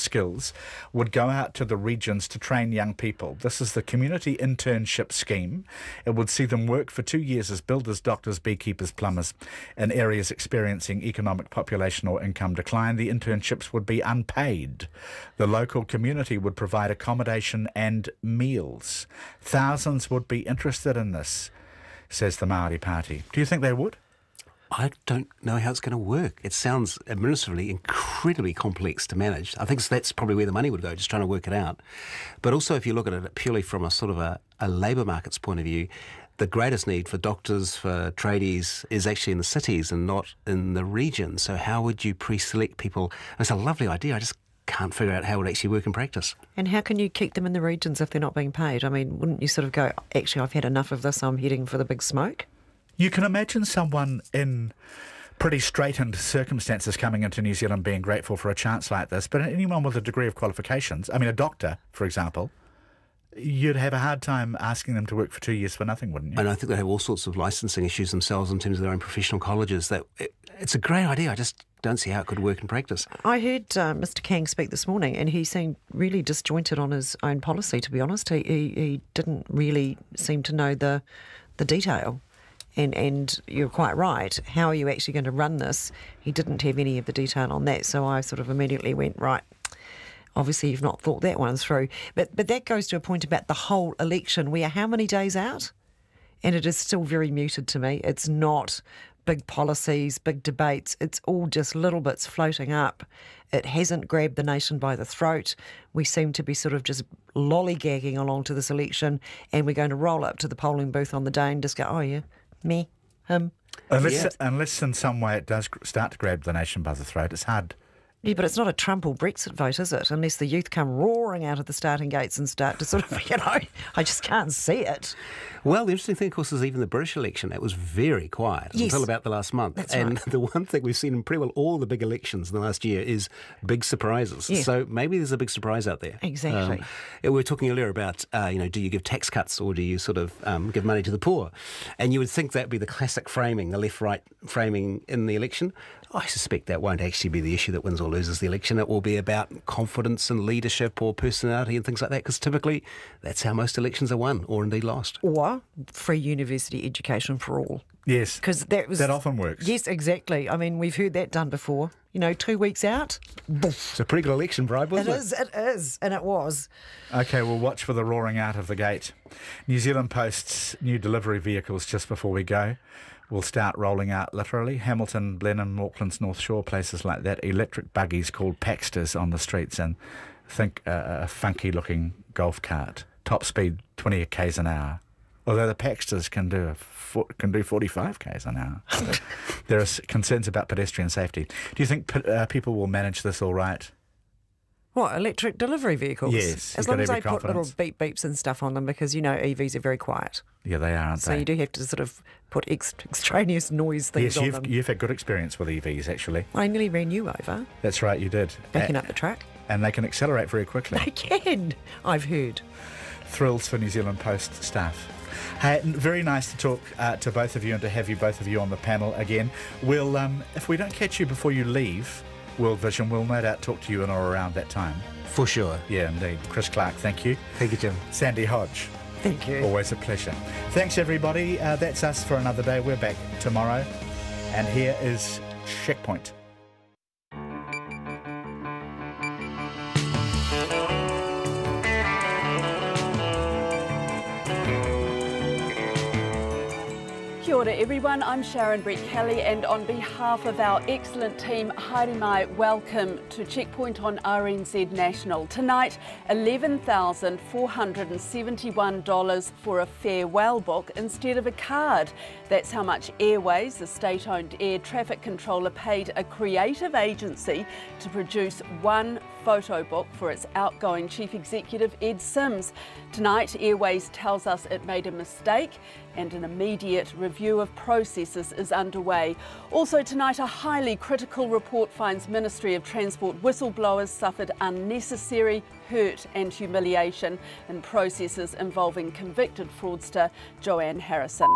skills would go out to the regions to train young people. This is the Community Internship Scheme. It would see them work for 2 years as builders, doctors, beekeepers, plumbers in areas experiencing economic, population or income decline. The internships would be unpaid. The local community would provide accommodation and meals. Thousands would be interested in this, says the Māori Party. Do you think they would? I don't know how it's going to work. It sounds administratively incredibly complex to manage. I think that's probably where the money would go, just trying to work it out. But also, if you look at it purely from a sort of a labour market's point of view, the greatest need for doctors, for tradies, is actually in the cities and not in the region. So how would you pre-select people? It's a lovely idea. I just can't figure out how it would actually work in practice. And how can you keep them in the regions if they're not being paid? I mean, wouldn't you sort of go, actually, I've had enough of this, I'm heading for the big smoke? You can imagine someone in pretty straitened circumstances coming into New Zealand being grateful for a chance like this, but anyone with a degree of qualifications, I mean a doctor, for example, you'd have a hard time asking them to work for 2 years for nothing, wouldn't you? And I think they have all sorts of licensing issues themselves in terms of their own professional colleges. It's a great idea. I just don't see how it could work in practice. I heard Mr. Kang speak this morning, and he seemed really disjointed on his own policy, to be honest. He didn't really seem to know the detail. And you're quite right. How are you actually going to run this? He didn't have any of the detail on that, so I sort of immediately went, right, obviously you've not thought that one through. But that goes to a point about the whole election. We are how many days out? And it is still very muted to me. It's not big policies, big debates. It's all just little bits floating up. It hasn't grabbed the nation by the throat. We seem to be sort of just lollygagging along to this election, and we're going to roll up to the polling booth on the day and just go, oh yeah, me, him. Unless in some way it does start to grab the nation by the throat, it's hard. Yeah, but it's not a Trump or Brexit vote, is it? Unless the youth come roaring out of the starting gates and start to sort of, I just can't see it. Well, the interesting thing, of course, is even the British election, it was very quiet until about the last month. That's and right. The one thing we've seen in pretty well all the big elections in the last year is big surprises. Yeah. So maybe there's a big surprise out there. Exactly. We were talking earlier about, do you give tax cuts or do you sort of give money to the poor? And you would think that would be the classic framing, the left-right framing in the election. I suspect that won't actually be the issue that wins or loses the election. It will be about confidence and leadership or personality and things like that, because typically that's how most elections are won or indeed lost. Or free university education for all. Yes, because that often works. Yes, exactly. I mean, we've heard that done before. 2 weeks out, it's a pretty good election bribe, wasn't it? It is, and it was. OK, we'll watch for the roaring out of the gate. New Zealand Post's new delivery vehicles, just before we go, will start rolling out literally. Hamilton, Blenheim, Auckland's North Shore, places like that. Electric buggies called Paxters on the streets, and think a funky-looking golf cart. Top speed 20 k's an hour. Although the Paxters can do 45 k's an hour. There are concerns about pedestrian safety. Do you think people will manage this all right? What, electric delivery vehicles? Yes. As long as they put little beep beeps and stuff on them, because EVs are very quiet. Yeah, they are, aren't they? So you do have to sort of put extraneous noise things on them. Yes, you've had good experience with EVs, actually. I nearly ran you over. That's right, you did. Backing up the truck. And they can accelerate very quickly. They can, I've heard. Thrills for New Zealand Post staff. Hey, very nice to talk to both of you and to have you both of you on the panel again. We'll, if we don't catch you before you leave World Vision, we'll no doubt talk to you in or around that time. For sure. Yeah, indeed. Chris Clark, thank you. Thank you, Jim. Sandy Hodge. Thank you. Always a pleasure. Thanks, everybody. That's us for another day. We're back tomorrow. And here is Checkpoint. Kia ora everyone, I'm Sharon Brett Kelly, and on behalf of our excellent team, haere mai, welcome to Checkpoint on RNZ National. Tonight, $11,471 for a farewell book instead of a card. That's how much Airways, the state-owned air traffic controller, paid a creative agency to produce one photo book for its outgoing chief executive, Ed Sims. Tonight, Airways tells us it made a mistake and an immediate review of processes is underway. Also tonight, a highly critical report finds Ministry of Transport whistleblowers suffered unnecessary hurt and humiliation in processes involving convicted fraudster Joanne Harrison.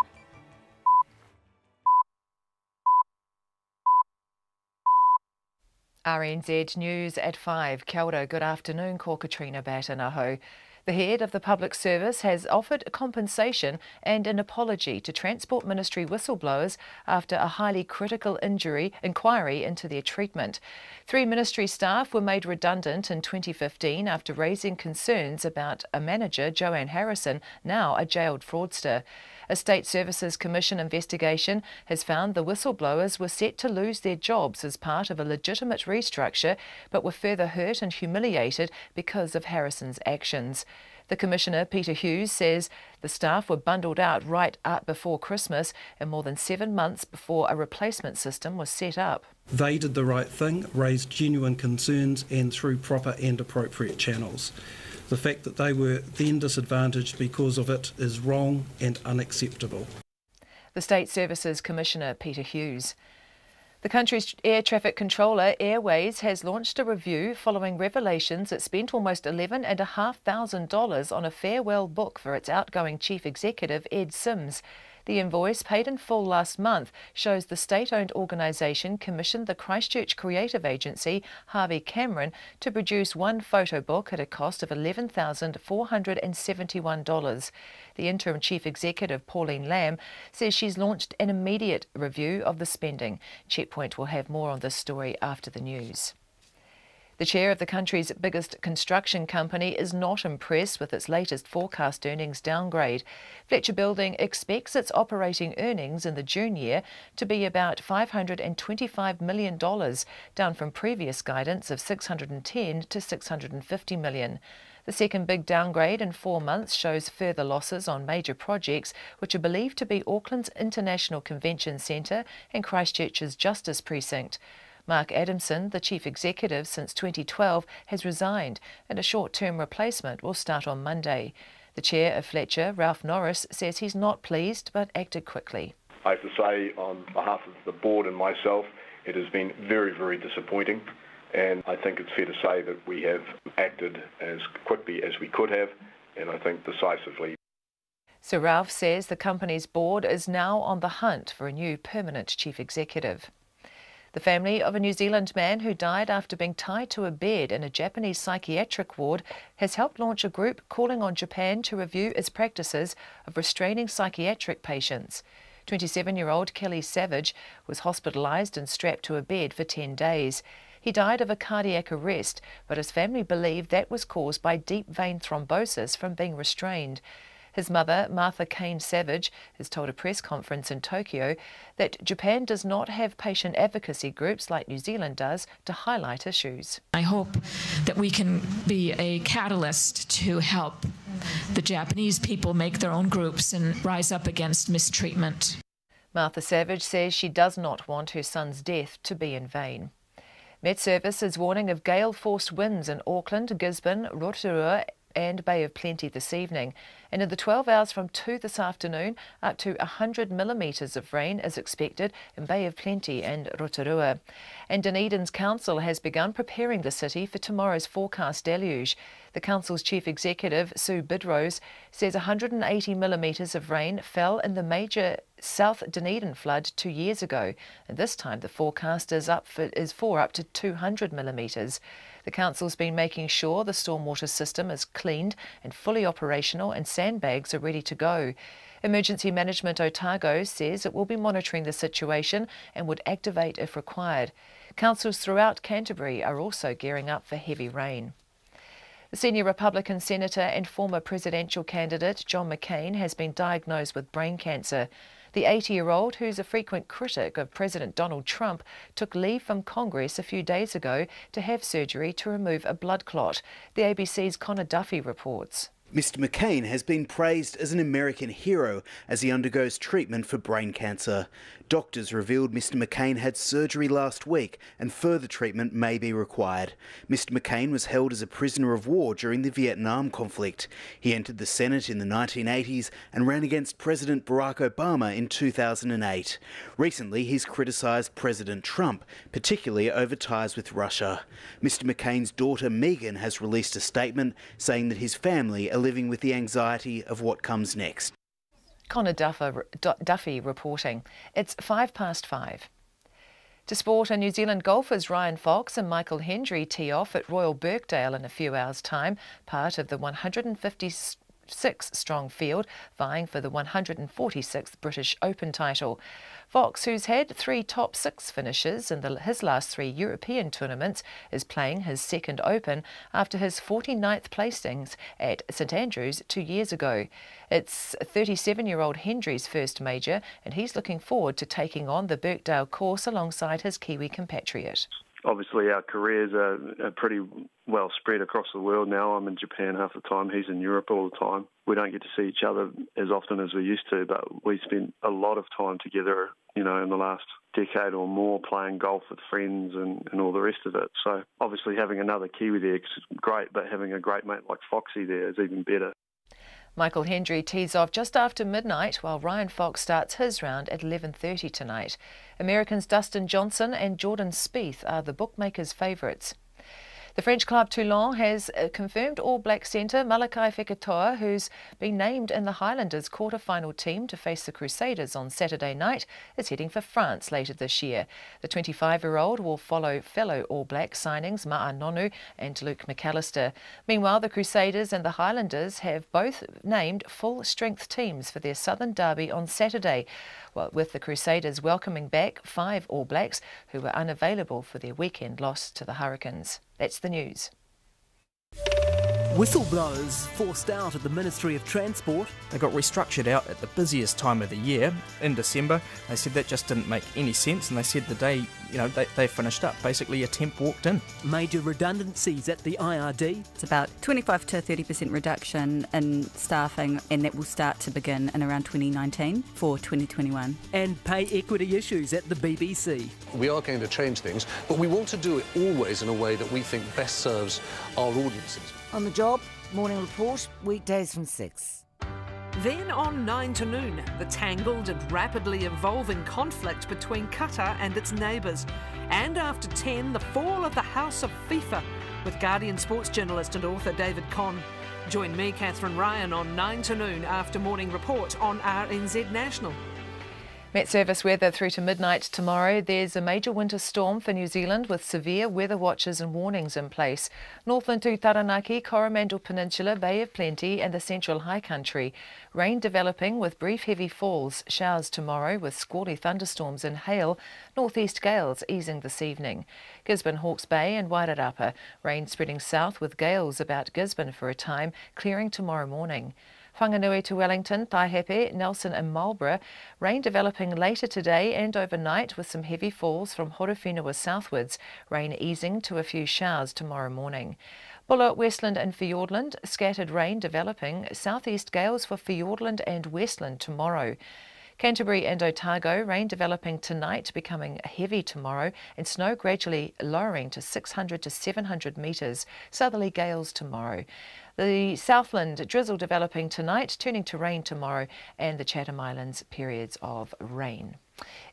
RNZ News at 5. Kia ora, good afternoon, ko Katrina Batanaho. The head of the Public Service has offered compensation and an apology to Transport Ministry whistleblowers after a highly critical inquiry into their treatment. 3 ministry staff were made redundant in 2015 after raising concerns about a manager, Joanne Harrison, now a jailed fraudster. A State Services Commission investigation has found the whistleblowers were set to lose their jobs as part of a legitimate restructure, but were further hurt and humiliated because of Harrison's actions. The Commissioner, Peter Hughes, says the staff were bundled out right up before Christmas and more than 7 months before a replacement system was set up. They did the right thing, raised genuine concerns and through proper and appropriate channels. The fact that they were then disadvantaged because of it is wrong and unacceptable. The State Services Commissioner, Peter Hughes. The country's air traffic controller, Airways, has launched a review following revelations it spent almost $11,500 on a farewell book for its outgoing chief executive, Ed Sims. The invoice, paid in full last month, shows the state-owned organisation commissioned the Christchurch creative agency, Harvey Cameron, to produce one photo book at a cost of $11,471. The interim chief executive, Pauline Lamb, says she's launched an immediate review of the spending. Checkpoint will have more on this story after the news. The chair of the country's biggest construction company is not impressed with its latest forecast earnings downgrade. Fletcher Building expects its operating earnings in the June year to be about $525 million, down from previous guidance of $610 to $650 million. The second big downgrade in 4 months shows further losses on major projects, which are believed to be Auckland's International Convention Centre and Christchurch's Justice Precinct. Mark Adamson, the chief executive since 2012, has resigned and a short-term replacement will start on Monday. The chair of Fletcher, Ralph Norris, says he's not pleased but acted quickly. I have to say, on behalf of the board and myself, it has been very, very disappointing, and I think it's fair to say that we have acted as quickly as we could have, and I think decisively. Sir Ralph says the company's board is now on the hunt for a new permanent chief executive. The family of a New Zealand man who died after being tied to a bed in a Japanese psychiatric ward has helped launch a group calling on Japan to review its practices of restraining psychiatric patients. 27-year-old Kelly Savage was hospitalised and strapped to a bed for 10 days. He died of a cardiac arrest, but his family believe that was caused by deep vein thrombosis from being restrained. His mother, Martha Kane Savage, has told a press conference in Tokyo that Japan does not have patient advocacy groups like New Zealand does to highlight issues. I hope that we can be a catalyst to help the Japanese people make their own groups and rise up against mistreatment. Martha Savage says she does not want her son's death to be in vain. Met Service is warning of gale-force winds in Auckland, Gisborne, Rotorua and Bay of Plenty this evening. And in the 12 hours from 2 this afternoon, up to 100 millimetres of rain is expected in Bay of Plenty and Rotorua. And Dunedin's council has begun preparing the city for tomorrow's forecast deluge. The council's chief executive, Sue Bidrose, says 180 millimetres of rain fell in the major South Dunedin flood 2 years ago, and this time the forecast is for up to 200 millimetres. The council's been making sure the stormwater system is cleaned and fully operational and sandbags are ready to go. Emergency Management Otago says it will be monitoring the situation and would activate if required. Councils throughout Canterbury are also gearing up for heavy rain. The senior Republican senator and former presidential candidate John McCain has been diagnosed with brain cancer. The 80-year-old, who's a frequent critic of President Donald Trump, took leave from Congress a few days ago to have surgery to remove a blood clot. The ABC's Connor Duffy reports. Mr. McCain has been praised as an American hero as he undergoes treatment for brain cancer. Doctors revealed Mr. McCain had surgery last week and further treatment may be required. Mr. McCain was held as a prisoner of war during the Vietnam conflict. He entered the Senate in the 1980s and ran against President Barack Obama in 2008. Recently, he's criticised President Trump, particularly over ties with Russia. Mr. McCain's daughter Megan has released a statement saying that his family are living with the anxiety of what comes next. Connor Duffy reporting. It's 5 past 5. To sport, and New Zealand golfers Ryan Fox and Michael Hendry tee off at Royal Birkdale in a few hours' time, part of the 156-strong field vying for the 146th British Open title. Fox, who's had 3 top 6 finishes in his last 3 European tournaments, is playing his second Open after his 49th placings at St Andrews 2 years ago. It's 37-year-old Hendry's first major, and he's looking forward to taking on the Birkdale course alongside his Kiwi compatriot. Obviously, our careers are pretty well spread across the world now. I'm in Japan half the time. He's in Europe all the time. We don't get to see each other as often as we used to, but we spent a lot of time together, in the last decade or more, playing golf with friends and all the rest of it. So obviously having another Kiwi there is great, but having a great mate like Foxy there is even better. Michael Hendry tees off just after midnight, while Ryan Fox starts his round at 11:30 tonight. Americans Dustin Johnson and Jordan Spieth are the bookmakers' favourites. The French club Toulon has confirmed All Black centre Malakai Fekitoa, who's been named in the Highlanders' quarter-final team to face the Crusaders on Saturday night, is heading for France later this year. The 25-year-old will follow fellow All Black signings Ma'a Nonu and Luke McAllister. Meanwhile, the Crusaders and the Highlanders have both named full-strength teams for their Southern Derby on Saturday, with the Crusaders welcoming back 5 All Blacks who were unavailable for their weekend loss to the Hurricanes. That's the news. Whistleblowers forced out at the Ministry of Transport. They got restructured out at the busiest time of the year in December. They said that just didn't make any sense, and they said the day they finished up, basically a temp walked in. Major redundancies at the IRD. It's about 25 to 30% reduction in staffing, and that will start to begin in around 2019 for 2021. And pay equity issues at the BBC. We are going to change things, but we want to do it always in a way that we think best serves our audiences. On the Job, morning report, weekdays from 6. Then on 9 to noon, the tangled and rapidly evolving conflict between Qatar and its neighbours. And after 10, the fall of the House of FIFA, with Guardian sports journalist and author David Conn. Join me, Catherine Ryan, on 9 to noon after morning report on RNZ National. Met Service weather through to midnight tomorrow. There's a major winter storm for New Zealand with severe weather watches and warnings in place. Northland to Taranaki, Coromandel Peninsula, Bay of Plenty and the Central High Country. Rain developing with brief heavy falls. Showers tomorrow with squally thunderstorms and hail. Northeast gales easing this evening. Gisborne, Hawke's Bay and Wairarapa. Rain spreading south with gales about Gisborne for a time, clearing tomorrow morning. Whanganui to Wellington, Taihepe, Nelson and Marlborough. Rain developing later today and overnight with some heavy falls from Horowhenua southwards. Rain easing to a few showers tomorrow morning. Bulla, Westland and Fiordland. Scattered rain developing. Southeast gales for Fiordland and Westland tomorrow. Canterbury and Otago, rain developing tonight, becoming heavy tomorrow, and snow gradually lowering to 600 to 700 metres. Southerly gales tomorrow. The Southland, drizzle developing tonight, turning to rain tomorrow, and the Chatham Islands, periods of rain.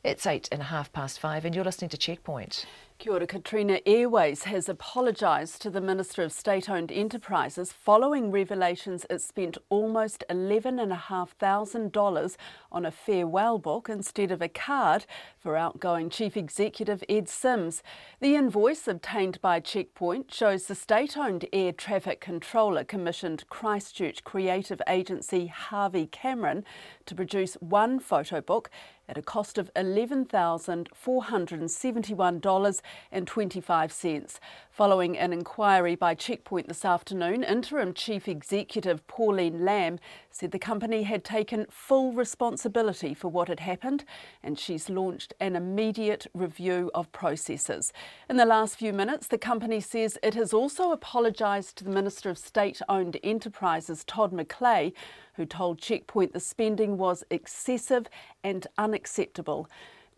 It's 5:08 and you're listening to Checkpoint. Kia ora, Katrina. Airways has apologised to the Minister of State-Owned Enterprises following revelations it spent almost $11,500 on a farewell book instead of a card for outgoing Chief Executive Ed Sims. The invoice obtained by Checkpoint shows the state-owned air traffic controller commissioned Christchurch creative agency Harvey Cameron to produce one photo book at a cost of $11,471.25. Following an inquiry by Checkpoint this afternoon, Interim Chief Executive Pauline Lamb said the company had taken full responsibility for what had happened, and she's launched an immediate review of processes. In the last few minutes, the company says it has also apologised to the Minister of State-Owned Enterprises, Todd McClay, who told Checkpoint the spending was excessive and unacceptable.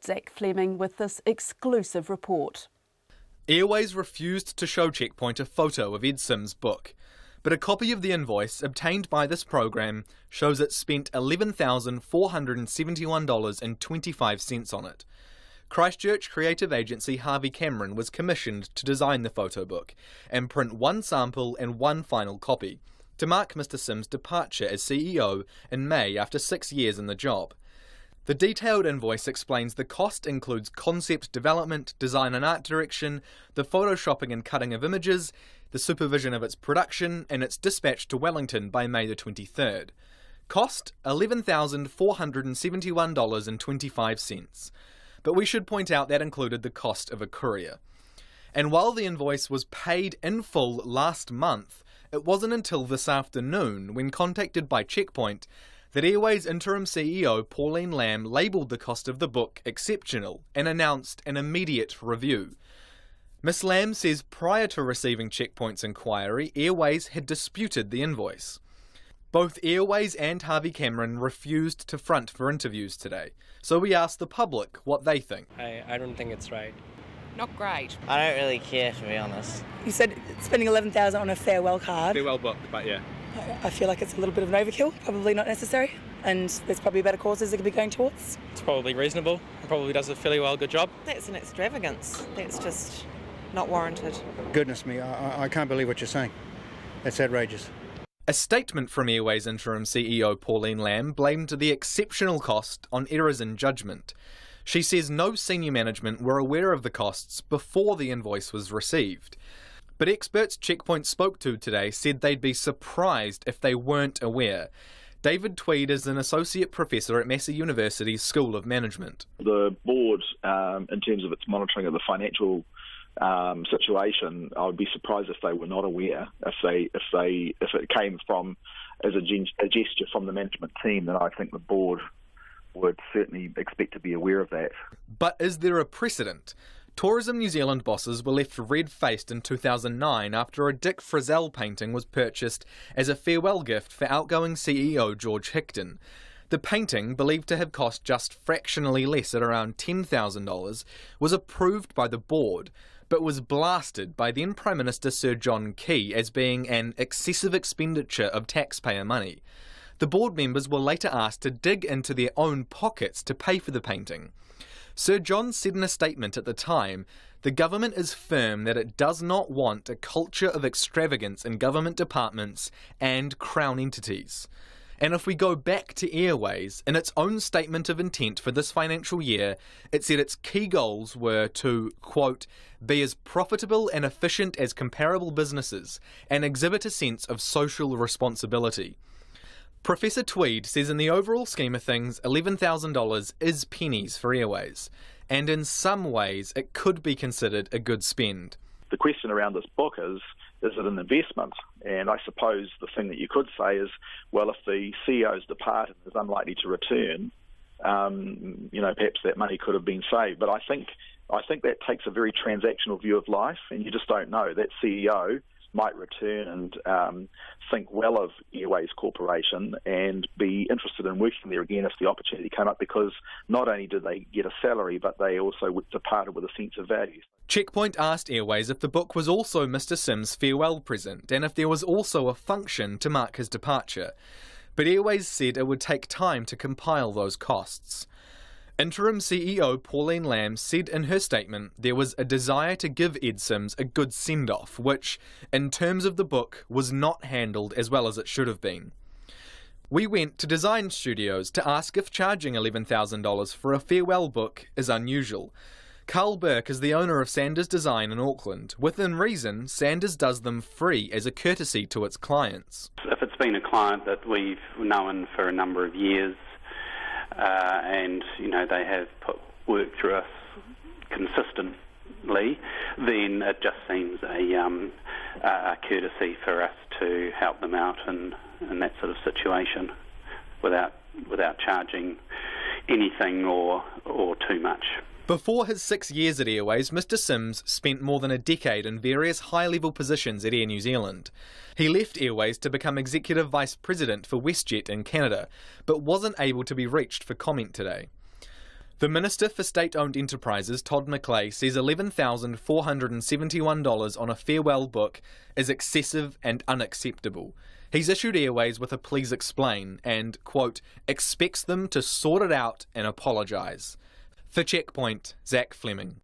Zach Fleming with this exclusive report. Airways refused to show Checkpoint a photo of Ed Sims' book, but a copy of the invoice obtained by this program shows it spent $11,471.25 on it. Christchurch creative agency Harvey Cameron was commissioned to design the photo book and print one sample and one final copy to mark Mr Sims' departure as CEO in May after 6 years in the job. The detailed invoice explains the cost includes concept development, design and art direction, the photoshopping and cutting of images, the supervision of its production, and its dispatch to Wellington by May the 23rd. Cost $11,471.25. But we should point out that included the cost of a courier. And while the invoice was paid in full last month, it wasn't until this afternoon, when contacted by Checkpoint, that Airways interim CEO Pauline Lamb labelled the cost of the book exceptional and announced an immediate review. Miss Lamb says prior to receiving Checkpoint's inquiry, Airways had disputed the invoice. Both Airways and Harvey Cameron refused to front for interviews today, so we asked the public what they think. I don't think it's right. Not great. I don't really care, to be honest. You said spending $11,000 on a farewell card. Farewell book, but yeah. I feel like it's a little bit of an overkill, probably not necessary, and there's probably better causes it could be going towards. It's probably reasonable. It probably does a fairly well good job. That's an extravagance. That's just not warranted. Goodness me, I can't believe what you're saying. That's outrageous. A statement from Airways interim CEO Pauline Lamb blamed the exceptional cost on errors in judgment. She says no senior management were aware of the costs before the invoice was received. But experts Checkpoint spoke to today said they'd be surprised if they weren't aware. David Tweed is an associate professor at Massey University's School of Management. The board, in terms of its monitoring of the financial situation, I would be surprised if they were not aware. If it came from as a gesture from the management team, then I think the board would certainly expect to be aware of that. But is there a precedent? Tourism New Zealand bosses were left red-faced in 2009 after a Dick Frizzell painting was purchased as a farewell gift for outgoing CEO George Hickton. The painting, believed to have cost just fractionally less at around $10,000, was approved by the board, but was blasted by then Prime Minister Sir John Key as being an excessive expenditure of taxpayer money. The board members were later asked to dig into their own pockets to pay for the painting. Sir John said in a statement at the time, "The government is firm that it does not want a culture of extravagance in government departments and Crown entities." And if we go back to Airways, in its own statement of intent for this financial year, it said its key goals were to, quote, be as profitable and efficient as comparable businesses and exhibit a sense of social responsibility. Professor Tweed says in the overall scheme of things, $11,000 is pennies for Airways, and in some ways it could be considered a good spend. The question around this book is it an investment? And I suppose the thing that you could say is, well, if the CEO's departed and is unlikely to return, perhaps that money could have been saved. But I think that takes a very transactional view of life, and you just don't know. That CEO might return and think well of Airways Corporation and be interested in working there again if the opportunity came up, because not only did they get a salary, but they also departed with a sense of value. Checkpoint asked Airways if the book was also Mr. Sim's farewell present and if there was also a function to mark his departure. But Airways said it would take time to compile those costs. Interim CEO Pauline Lamb said in her statement there was a desire to give Ed Sims a good send-off, which, in terms of the book, was not handled as well as it should have been. We went to design studios to ask if charging $11,000 for a farewell book is unusual. Carl Burke is the owner of Sanders Design in Auckland. Within reason, Sanders does them free as a courtesy to its clients. If it's been a client that we've known for a number of years, and they have put work through us consistently, then it just seems a courtesy for us to help them out in that sort of situation without charging anything or too much. Before his 6 years at Airways, Mr. Sims spent more than a decade in various high-level positions at Air New Zealand. He left Airways to become Executive Vice President for WestJet in Canada, but wasn't able to be reached for comment today. The Minister for State-Owned Enterprises, Todd McClay, says $11,471 on a farewell book is excessive and unacceptable. He's issued Airways with a please explain and, quote, expects them to sort it out and apologise. For Checkpoint, Zach Fleming.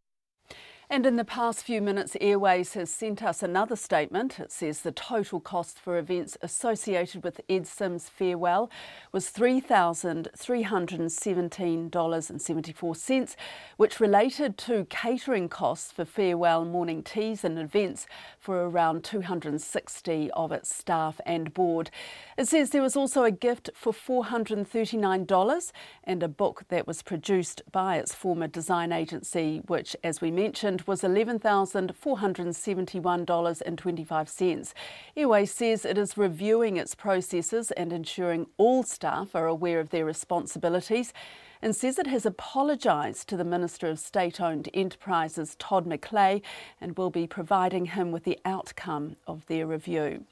And in the past few minutes, Airways has sent us another statement. It says the total cost for events associated with Ed Sim's farewell was $3,317.74, which related to catering costs for farewell morning teas and events for around 260 of its staff and board. It says there was also a gift for $439 and a book that was produced by its former design agency, which, as we mentioned, was $11,471.25. Airways says it is reviewing its processes and ensuring all staff are aware of their responsibilities, and says it has apologised to the Minister of State-Owned Enterprises, Todd McClay, and will be providing him with the outcome of their review.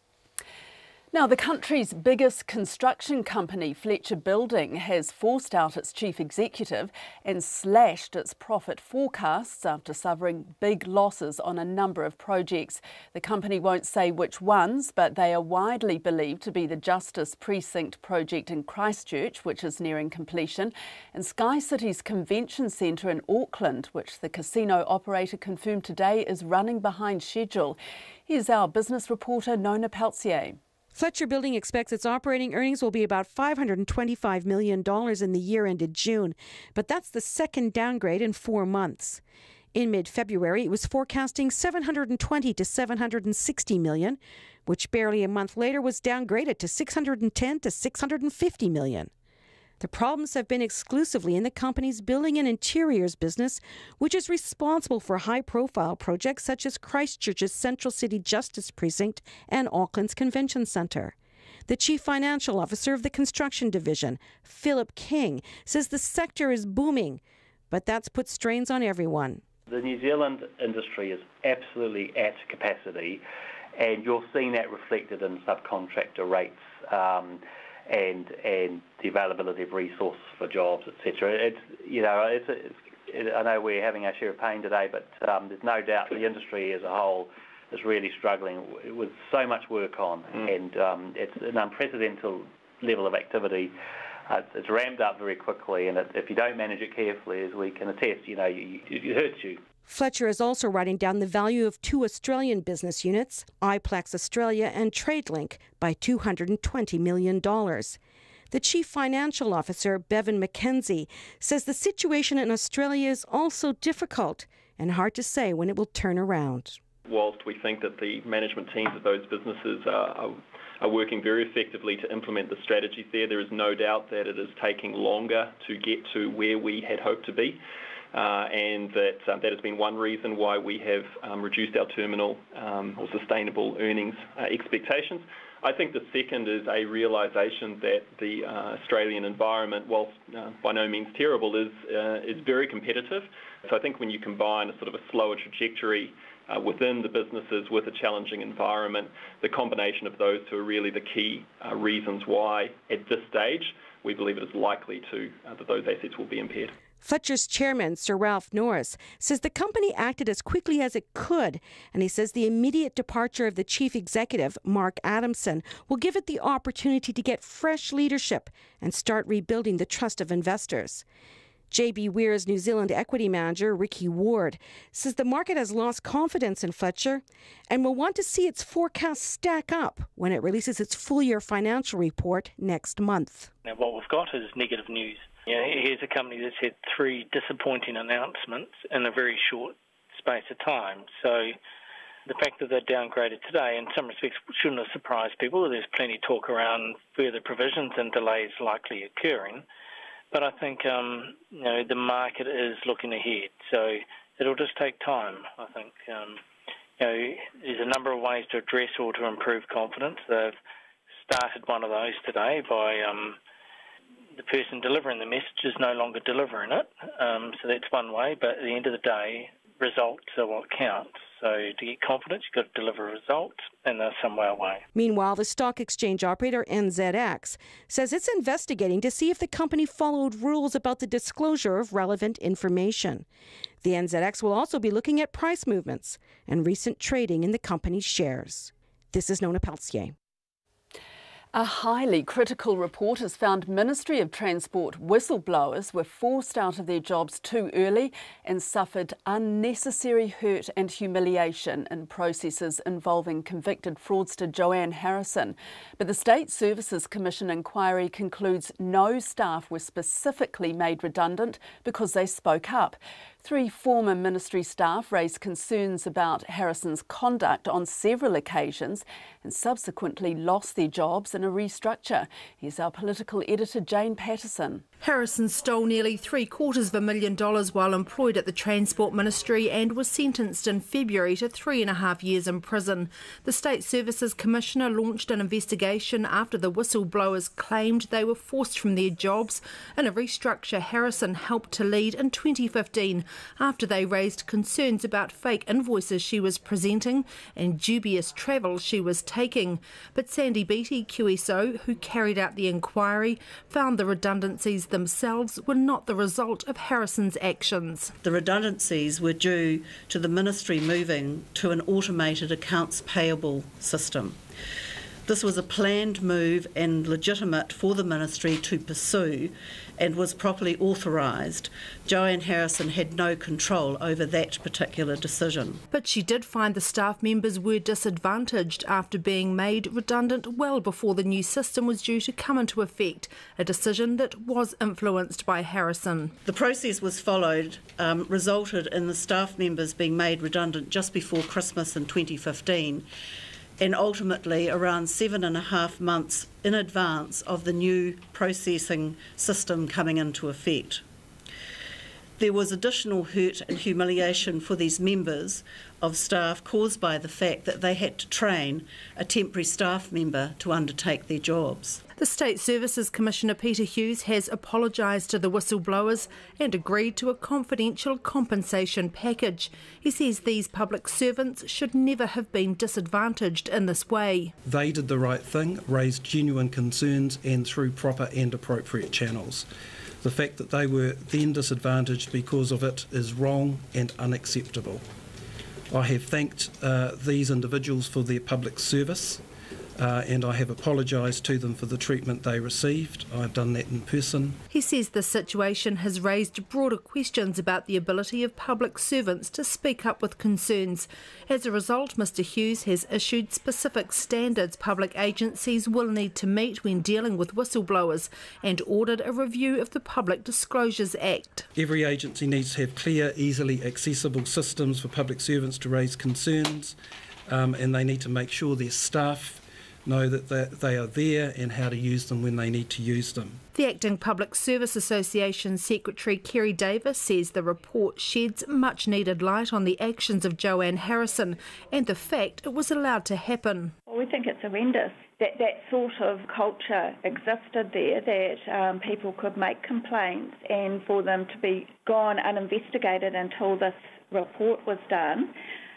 Now, the country's biggest construction company, Fletcher Building, has forced out its chief executive and slashed its profit forecasts after suffering big losses on a number of projects. The company won't say which ones, but they are widely believed to be the Justice Precinct project in Christchurch, which is nearing completion, and Sky City's Convention Centre in Auckland, which the casino operator confirmed today is running behind schedule. Here's our business reporter, Nona Peltier. Fletcher Building expects its operating earnings will be about $525 million in the year ended June, but that's the second downgrade in 4 months. In mid-February, it was forecasting $720 to $760 million, which barely a month later was downgraded to $610 to $650 million. The problems have been exclusively in the company's building and interiors business, which is responsible for high-profile projects such as Christchurch's Central City Justice Precinct and Auckland's Convention Centre. The Chief Financial Officer of the Construction Division, Philip King, says the sector is booming, but that's put strains on everyone. The New Zealand industry is absolutely at capacity, and you're seeing that reflected in subcontractor rates and the availability of resources for jobs, etc. I know we're having our share of pain today, but there's no doubt the industry as a whole is really struggling with so much work on, and it's an unprecedented level of activity. It's ramped up very quickly, and if you don't manage it carefully, as we can attest, it hurts you. Fletcher is also writing down the value of 2 Australian business units, iPlex Australia and TradeLink, by $220 million. The Chief Financial Officer, Bevan McKenzie, says the situation in Australia is also difficult and hard to say when it will turn around. Whilst we think that the management teams of those businesses are working very effectively to implement the strategies there is no doubt that it is taking longer to get to where we had hoped to be. And that has been one reason why we have reduced our terminal or sustainable earnings expectations. I think the second is a realisation that the Australian environment, whilst by no means terrible, is very competitive. So I think when you combine a sort of a slower trajectory within the businesses with a challenging environment, the combination of those two are really the key reasons why, at this stage, we believe it is likely that those assets will be impaired. Fletcher's chairman, Sir Ralph Norris, says the company acted as quickly as it could, and he says the immediate departure of the chief executive, Mark Adamson, will give it the opportunity to get fresh leadership and start rebuilding the trust of investors. JB Weir's New Zealand equity manager, Ricky Ward, says the market has lost confidence in Fletcher and will want to see its forecasts stack up when it releases its full-year financial report next month. Now, what we've got is negative news. Here's a company that's had 3 disappointing announcements in a very short space of time. So the fact that they're downgraded today, in some respects, shouldn't have surprised people. There's plenty of talk around further provisions and delays likely occurring. But I think, the market is looking ahead. So it'll just take time, I think. There's a number of ways to address or to improve confidence. They've started one of those today by the person delivering the message is no longer delivering it. So that's one way, but at the end of the day, results are what counts. So to get confidence, you've got to deliver results, and they're somewhere away. Meanwhile, the stock exchange operator NZX says it's investigating to see if the company followed rules about the disclosure of relevant information. The NZX will also be looking at price movements and recent trading in the company's shares. This is Nona Peltier. A highly critical report has found Ministry of Transport whistleblowers were forced out of their jobs too early and suffered unnecessary hurt and humiliation in processes involving convicted fraudster Joanne Harrison. But the State Services Commission inquiry concludes no staff were specifically made redundant because they spoke up. 3 former ministry staff raised concerns about Harrison's conduct on several occasions and subsequently lost their jobs in a restructure. Here's our political editor, Jane Patterson. Harrison stole nearly $750,000 while employed at the Transport Ministry and was sentenced in February to 3.5 years in prison. The State Services Commissioner launched an investigation after the whistleblowers claimed they were forced from their jobs in a restructure Harrison helped to lead in 2015 after they raised concerns about fake invoices she was presenting and dubious travel she was taking. But Sandy Beattie, QSO, who carried out the inquiry, found the redundancies themselves were not the result of Harrison's actions. The redundancies were due to the ministry moving to an automated accounts payable system. This was a planned move and legitimate for the ministry to pursue and was properly authorised. Joanne Harrison had no control over that particular decision. But she did find the staff members were disadvantaged after being made redundant well before the new system was due to come into effect, a decision that was influenced by Harrison. The process was followed, resulted in the staff members being made redundant just before Christmas in 2015. And ultimately around 7.5 months in advance of the new processing system coming into effect. There was additional hurt and humiliation for these members of staff caused by the fact that they had to train a temporary staff member to undertake their jobs. The State Services Commissioner Peter Hughes has apologised to the whistleblowers and agreed to a confidential compensation package. He says these public servants should never have been disadvantaged in this way. They did the right thing, raised genuine concerns and through proper and appropriate channels. The fact that they were then disadvantaged because of it is wrong and unacceptable. I have thanked these individuals for their public service and I have apologised to them for the treatment they received. I've done that in person. He says the situation has raised broader questions about the ability of public servants to speak up with concerns. As a result, Mr Hughes has issued specific standards public agencies will need to meet when dealing with whistleblowers and ordered a review of the Public Disclosures Act. Every agency needs to have clear, easily accessible systems for public servants to raise concerns and they need to make sure their staff know that they are there and how to use them when they need to use them. The Acting Public Service Association Secretary Kerry Davis says the report sheds much needed light on the actions of Joanne Harrison and the fact it was allowed to happen. Well, we think it's horrendous that that sort of culture existed there, that people could make complaints and for them to be gone uninvestigated until this report was done.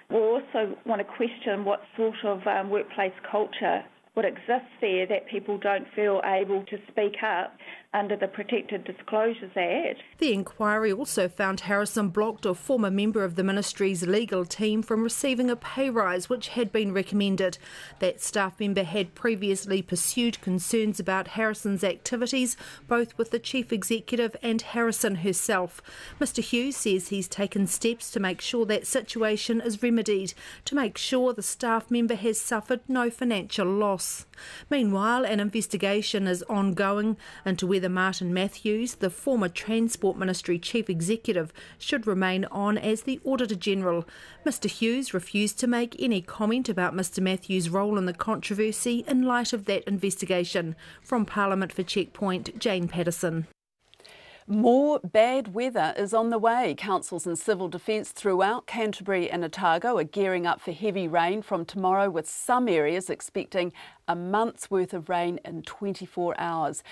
We also want to question what sort of workplace culture would exist there, that people don't feel able to speak up under the Protected Disclosures Act. The inquiry also found Harrison blocked a former member of the ministry's legal team from receiving a pay rise which had been recommended. That staff member had previously pursued concerns about Harrison's activities, both with the Chief Executive and Harrison herself. Mr Hughes says he's taken steps to make sure that situation is remedied, to make sure the staff member has suffered no financial loss. Meanwhile, an investigation is ongoing into whether Martin Matthews, the former Transport Ministry Chief Executive, should remain on as the Auditor-General. Mr Hughes refused to make any comment about Mr Matthews' role in the controversy in light of that investigation. From Parliament for Checkpoint, Jane Patterson. More bad weather is on the way. Councils and civil defence throughout Canterbury and Otago are gearing up for heavy rain from tomorrow, with some areas expecting a month's worth of rain in 24 hours.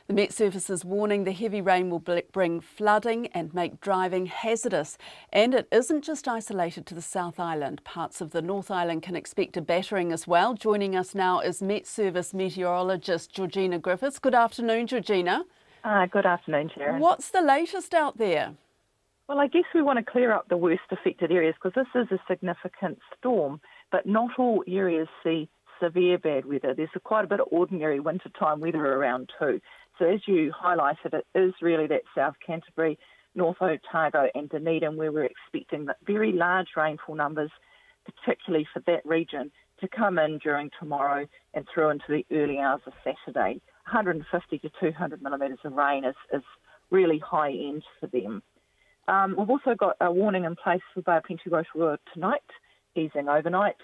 The Met Service is warning the heavy rain will bring flooding and make driving hazardous. And it isn't just isolated to the South Island. Parts of the North Island can expect a battering as well. Joining us now is Met Service meteorologist Georgina Griffiths. Good afternoon, Georgina. Good afternoon, Sharon. What's the latest out there? Well, I guess we want to clear up the worst affected areas because this is a significant storm, but not all areas see severe bad weather. There's quite a bit of ordinary wintertime weather around too. So as you highlighted, it is really that South Canterbury, North Otago and Dunedin where we're expecting that very large rainfall numbers, particularly for that region, to come in during tomorrow and through into the early hours of Saturday. 150 to 200 millimetres of rain is really high end for them. We've also got a warning in place for Bay of Plenty Rotorua tonight, easing overnight.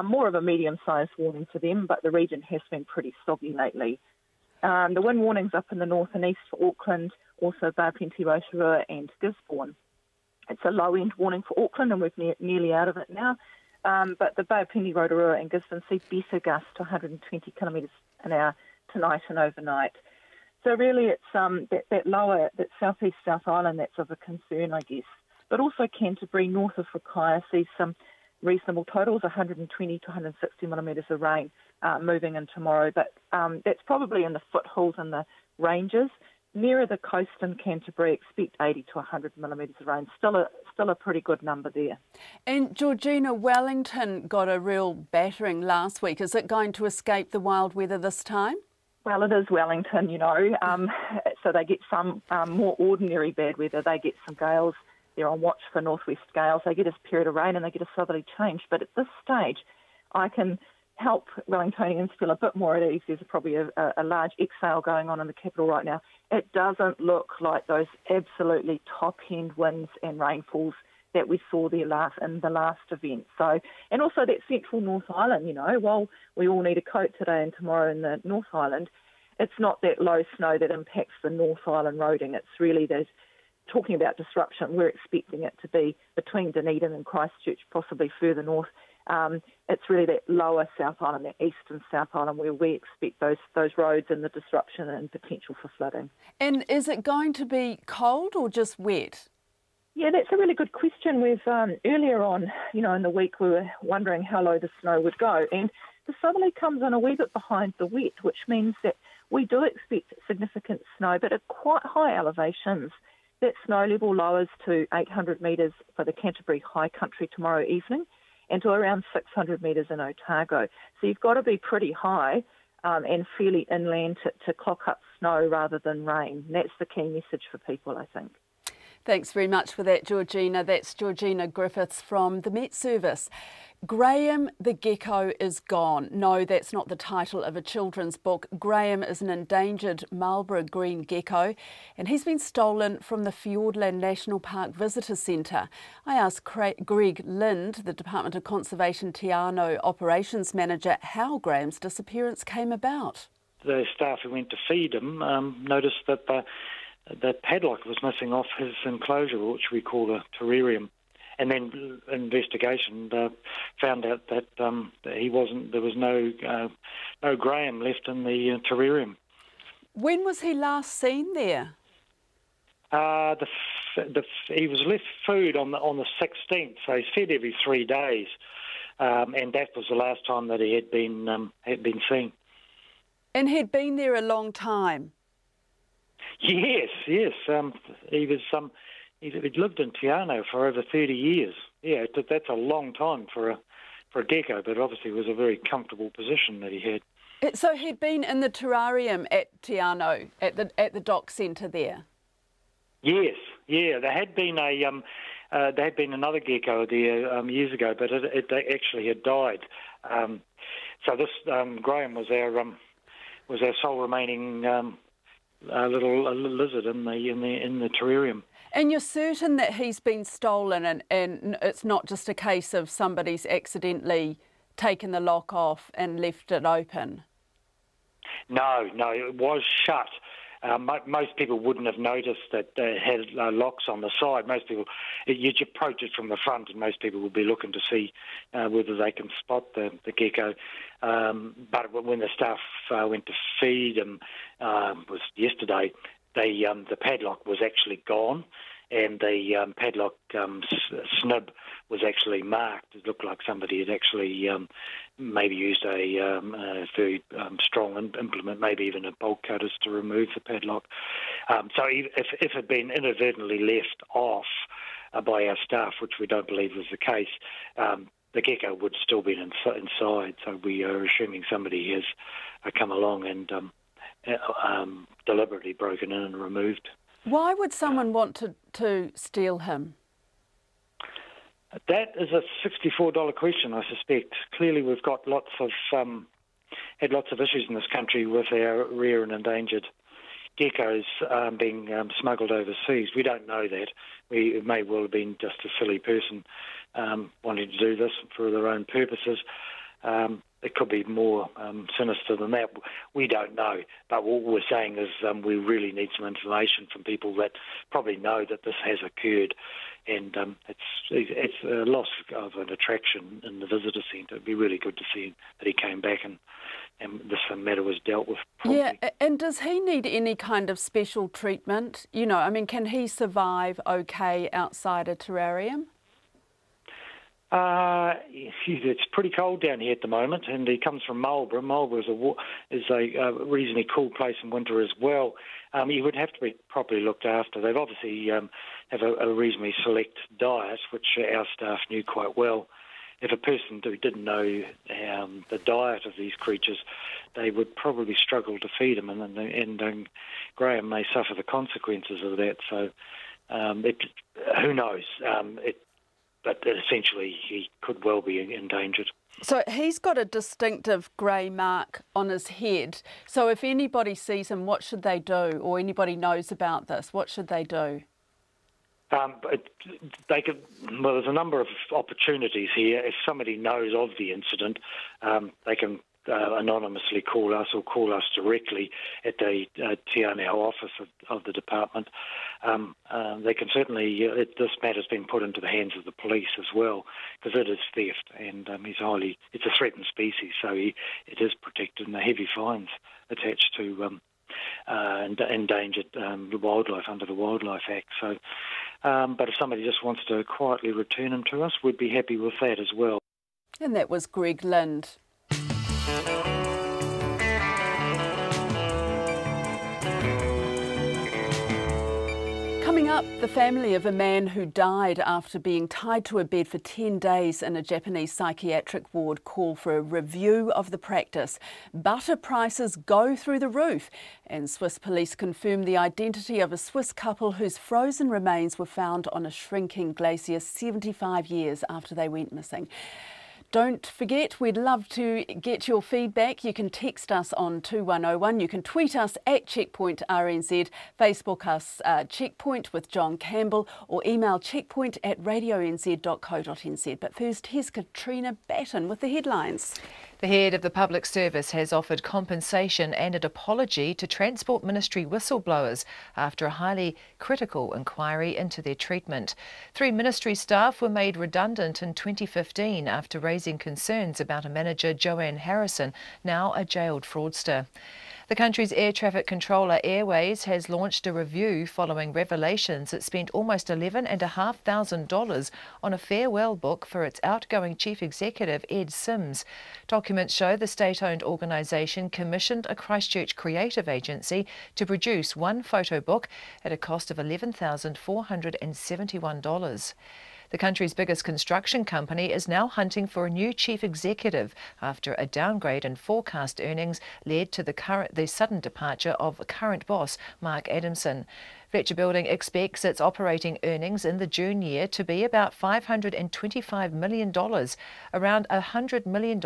More of a medium-sized warning for them, but the region has been pretty soggy lately. The wind warning's up in the north and east for Auckland, also Bay of Plenty Rotorua and Gisborne. It's a low-end warning for Auckland, and we're nearly out of it now. But the Bay of Plenty Rotorua and Gisborne see better gusts to 120 kilometres an hour tonight and overnight. So really it's that lower, that southeast South Island that's of a concern, I guess. But also Canterbury, north of Whakaia, sees some reasonable totals, 120 to 160 millimetres of rain moving in tomorrow. But that's probably in the foothills and the ranges. Nearer the coast in Canterbury, expect 80 to 100 millimetres of rain. Still a pretty good number there. And Georgina, Wellington got a real battering last week. Is it going to escape the wild weather this time? Well, it is Wellington, you know, so they get some more ordinary bad weather. They get some gales. They're on watch for northwest gales. They get a period of rain and they get a southerly change. But at this stage, I can help Wellingtonians feel a bit more at ease. There's probably a large exhale going on in the capital right now. It doesn't look like those absolutely top-end winds and rainfalls that we saw there in the last event. So, and also that central North Island, you know, while we all need a coat today and tomorrow in the North Island, it's not that low snow that impacts the North Island roading. It's really talking about disruption, we're expecting it to be between Dunedin and Christchurch, possibly further north. It's really that lower South Island, that eastern South Island, where we expect those roads and the disruption and potential for flooding. And is it going to be cold or just wet? Yeah, that's a really good question. We've earlier on, you know, in the week, we were wondering how low the snow would go, and the southerly comes in a wee bit behind the wet, which means that we do expect significant snow, but at quite high elevations. That snow level lowers to 800 metres for the Canterbury High Country tomorrow evening, and to around 600 metres in Otago. So you've got to be pretty high and fairly inland to clock up snow rather than rain. And that's the key message for people, I think. Thanks very much for that, Georgina. That's Georgina Griffiths from the Met Service. Graham the Gecko is gone. No, that's not the title of a children's book. Graham is an endangered Marlborough green gecko and he's been stolen from the Fiordland National Park Visitor Centre. I asked Greg Lind, the Department of Conservation Te Anau Operations Manager, how Graham's disappearance came about. The staff who went to feed him noticed that the padlock was missing off his enclosure, which we call a terrarium. And then investigation found out that he wasn't. There was no Graham left in the terrarium. When was he last seen there? He was left food on the 16th, so he's fed every 3 days, and that was the last time that he had been seen. And he'd been there a long time. Yes. He was he'd lived in Te Anau for over 30 years. Yeah, that's a long time for a gecko, but obviously it was a very comfortable position that he had. So he'd been in the terrarium at Te Anau, at the dock centre there. Yes, yeah, there had been another gecko there years ago, but it actually had died. So this Graham was our sole remaining little lizard in the terrarium. And you're certain that he's been stolen and it's not just a case of somebody's accidentally taken the lock off and left it open? No, it was shut. Most people wouldn't have noticed that it had locks on the side. Most people, you'd approach it from the front and most people would be looking to see whether they can spot the gecko. But when the staff went to feed him, was yesterday, the padlock was actually gone, and the padlock snib was actually marked. It looked like somebody had actually maybe used a very strong implement, maybe even a bolt cutters, to remove the padlock. So if it had been inadvertently left off by our staff, which we don't believe was the case, the Gecko would still be inside. So we are assuming somebody has come along and deliberately broken in and removed. Why would someone want to steal him? That is a $64 question, I suspect. Clearly, we've got had lots of issues in this country with our rare and endangered geckos being smuggled overseas. We don't know that. It may well have been just a silly person wanting to do this for their own purposes. It could be more sinister than that. We don't know. But what we're saying is we really need some information from people that probably know that this has occurred. And it's a loss of an attraction in the visitor centre. It'd be really good to see that he came back and this matter was dealt with promptly. Yeah, and does he need any kind of special treatment? You know, I mean, can he survive okay outside a terrarium? It's pretty cold down here at the moment, and he comes from Marlborough. Marlborough is a reasonably cool place in winter as well. He would have to be properly looked after. They've obviously have a reasonably select diet, which our staff knew quite well. If a person didn't know the diet of these creatures, they would probably struggle to feed them, and Graham may suffer the consequences of that. So who knows? But essentially, he could well be endangered. So he's got a distinctive grey mark on his head. So if anybody sees him, what should they do? Or anybody knows about this, what should they do? There's a number of opportunities here. If somebody knows of the incident, they can anonymously call us or call us directly at the Tianao office of the department. They can certainly, this matter's been put into the hands of the police as well, because it is theft, and it's a threatened species, so it is protected, and the heavy fines attached to endangered wildlife under the Wildlife Act. So, but if somebody just wants to quietly return him to us, we'd be happy with that as well. And that was Greg Lind. Coming up, the family of a man who died after being tied to a bed for 10 days in a Japanese psychiatric ward call for a review of the practice. Butter prices go through the roof, and Swiss police confirm the identity of a Swiss couple whose frozen remains were found on a shrinking glacier 75 years after they went missing. Don't forget, we'd love to get your feedback. You can text us on 2101, you can tweet us at Checkpoint RNZ, Facebook us Checkpoint with John Campbell, or email checkpoint@radionz.co.nz. But first, here's Katrina Batten with the headlines. The head of the Public Service has offered compensation and an apology to Transport Ministry whistleblowers after a highly critical inquiry into their treatment. 3 ministry staff were made redundant in 2015 after raising concerns about a manager, Joanne Harrison, now a jailed fraudster. The country's air traffic controller, Airways, has launched a review following revelations it spent almost $11,500 on a farewell book for its outgoing chief executive, Ed Sims. Documents show the state-owned organisation commissioned a Christchurch creative agency to produce one photo book at a cost of $11,471. The country's biggest construction company is now hunting for a new chief executive after a downgrade in forecast earnings led to the sudden departure of current boss Mark Adamson. Fletcher Building expects its operating earnings in the June year to be about $525 million, around $100 million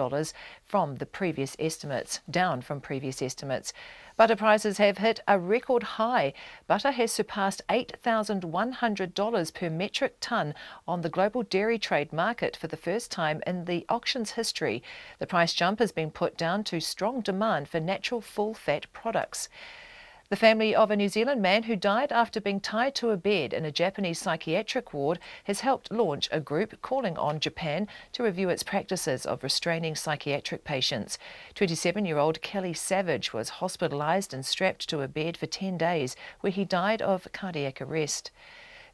from the previous estimates, down from previous estimates. Butter prices have hit a record high. Butter has surpassed $8,100 per metric tonne on the global dairy trade market for the first time in the auction's history. The price jump has been put down to strong demand for natural full-fat products. The family of a New Zealand man who died after being tied to a bed in a Japanese psychiatric ward has helped launch a group calling on Japan to review its practices of restraining psychiatric patients. 27-year-old Kelly Savage was hospitalised and strapped to a bed for 10 days, where he died of cardiac arrest.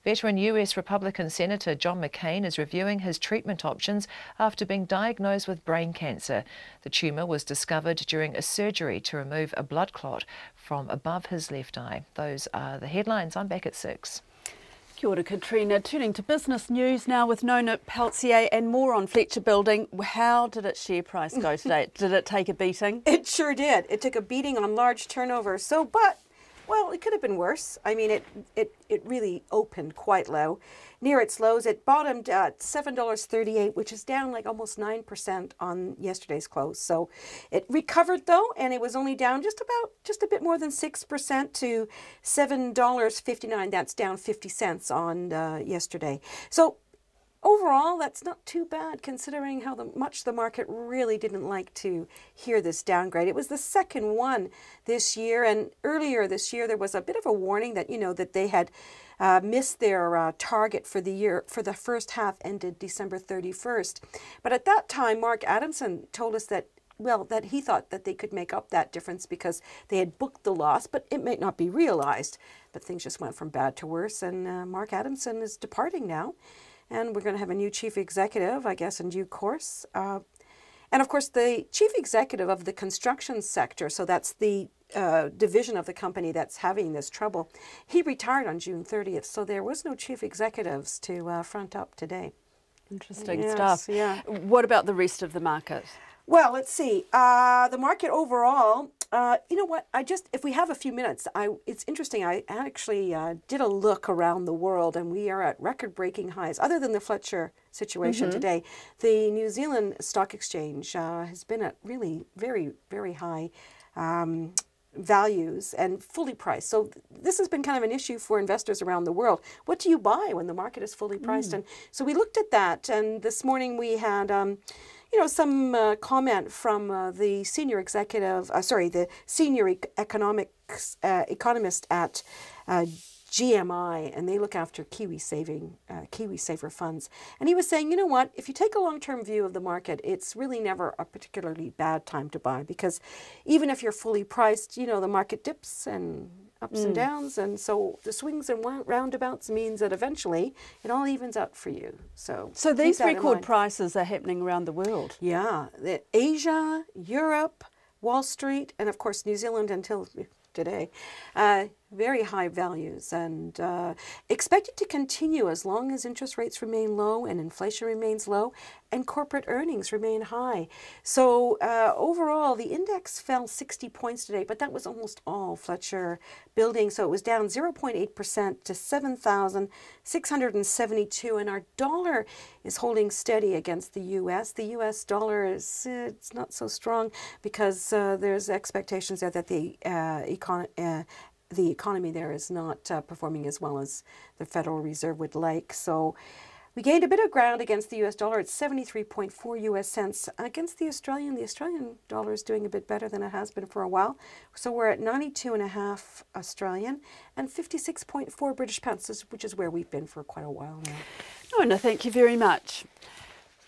Veteran US Republican Senator John McCain is reviewing his treatment options after being diagnosed with brain cancer. The tumour was discovered during a surgery to remove a blood clot from above his left eye. Those are the headlines. I'm back at 6. Kia ora, Katrina. Turning to business news now with Nona Peltier and more on Fletcher Building. How did its share price go today? Did it take a beating? It sure did. It took a beating on large turnover. Well, it could have been worse. I mean, it really opened quite low. Near its lows, it bottomed at $7.38, which is down like almost 9% on yesterday's close. So it recovered though, and it was only down just a bit more than 6% to $7.59. That's down 50 cents on yesterday. So overall, that's not too bad considering how much the market really didn't like to hear this downgrade. It was the second one this year, and earlier this year there was a bit of a warning that, that they had missed their target for the year, for the first half ended December 31st. But at that time, Mark Adamson told us that he thought that they could make up that difference because they had booked the loss, but it may not be realized. But things just went from bad to worse, and Mark Adamson is departing now. And we're going to have a new chief executive, I guess, in due course. And of course, the chief executive of the construction sector, so that's the division of the company that's having this trouble, he retired on June 30th. So there was no chief executives to front up today. Interesting Yes, stuff. Yeah. What about the rest of the market? Well, let's see. The market overall, you know what? If we have a few minutes, it's interesting. I actually did a look around the world, and we are at record-breaking highs. Other than the Fletcher situation today, the New Zealand Stock Exchange has been at really very, very high values and fully priced. So this has been kind of an issue for investors around the world. What do you buy when the market is fully priced? And so we looked at that, and this morning we had some comment from the senior executive, the senior economist at GMI, and they look after Kiwi saver funds. And he was saying, you know what, if you take a long-term view of the market, it's really never a particularly bad time to buy, because even if you're fully priced, the market dips and ups and downs, and so the swings and roundabouts means that eventually it all evens out for you. So these record prices are happening around the world. Yeah, Asia, Europe, Wall Street, and of course New Zealand until today. Very high values, and expected to continue as long as interest rates remain low and inflation remains low and corporate earnings remain high. So overall, the index fell 60 points today, but that was almost all Fletcher Building. So it was down 0.8% to 7,672, and our dollar is holding steady against the U.S. The U.S. dollar it's not so strong because there's expectations there that the economy there is not performing as well as the Federal Reserve would like. So we gained a bit of ground against the US dollar at 73.4 US cents. Against the Australian dollar is doing a bit better than it has been for a while. So we're at 92.5 Australian and 56.4 British pounds, which is where we've been for quite a while now. No, thank you very much.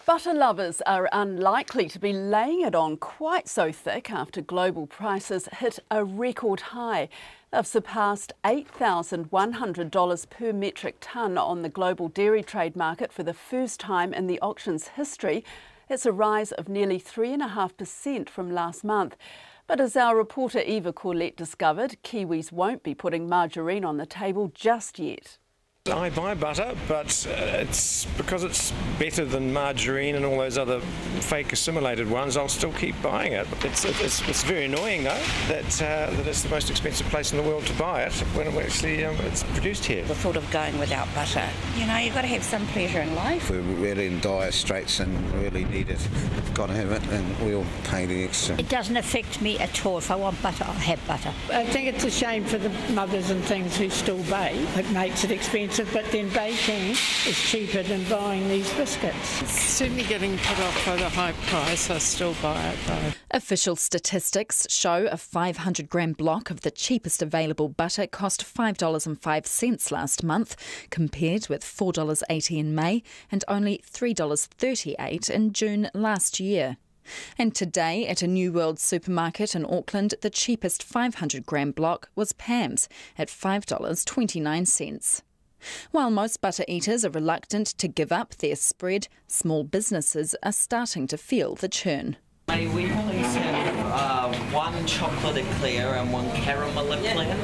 Butter lovers are unlikely to be laying it on quite so thick after global prices hit a record high. They've surpassed $8,100 per metric tonne on the global dairy trade market for the first time in the auction's history. It's a rise of nearly 3.5% from last month. But as our reporter Eva Corlett discovered, Kiwis won't be putting margarine on the table just yet. I buy butter, but it's because it's better than margarine and all those other fake assimilated ones. I'll still keep buying it. It's very annoying though that it's the most expensive place in the world to buy it when actually it's produced here. The thought of going without butter, you've got to have some pleasure in life. We're really in dire straits and really need it. Got to have it, and we'll pay the extra. It doesn't affect me at all. If I want butter, I'll have butter. I think it's a shame for the mothers and things who still bake. It makes it expensive. But then baking is cheaper than buying these biscuits. It's certainly getting put off by the high price. I still buy it though. Official statistics show a 500-gram block of the cheapest available butter cost $5.05 last month, compared with $4.80 in May and only $3.38 in June last year. And today, at a New World supermarket in Auckland, the cheapest 500-gram block was Pam's at $5.29. While most butter eaters are reluctant to give up their spread, small businesses are starting to feel the churn. We release have one chocolate eclair and one caramel eclair.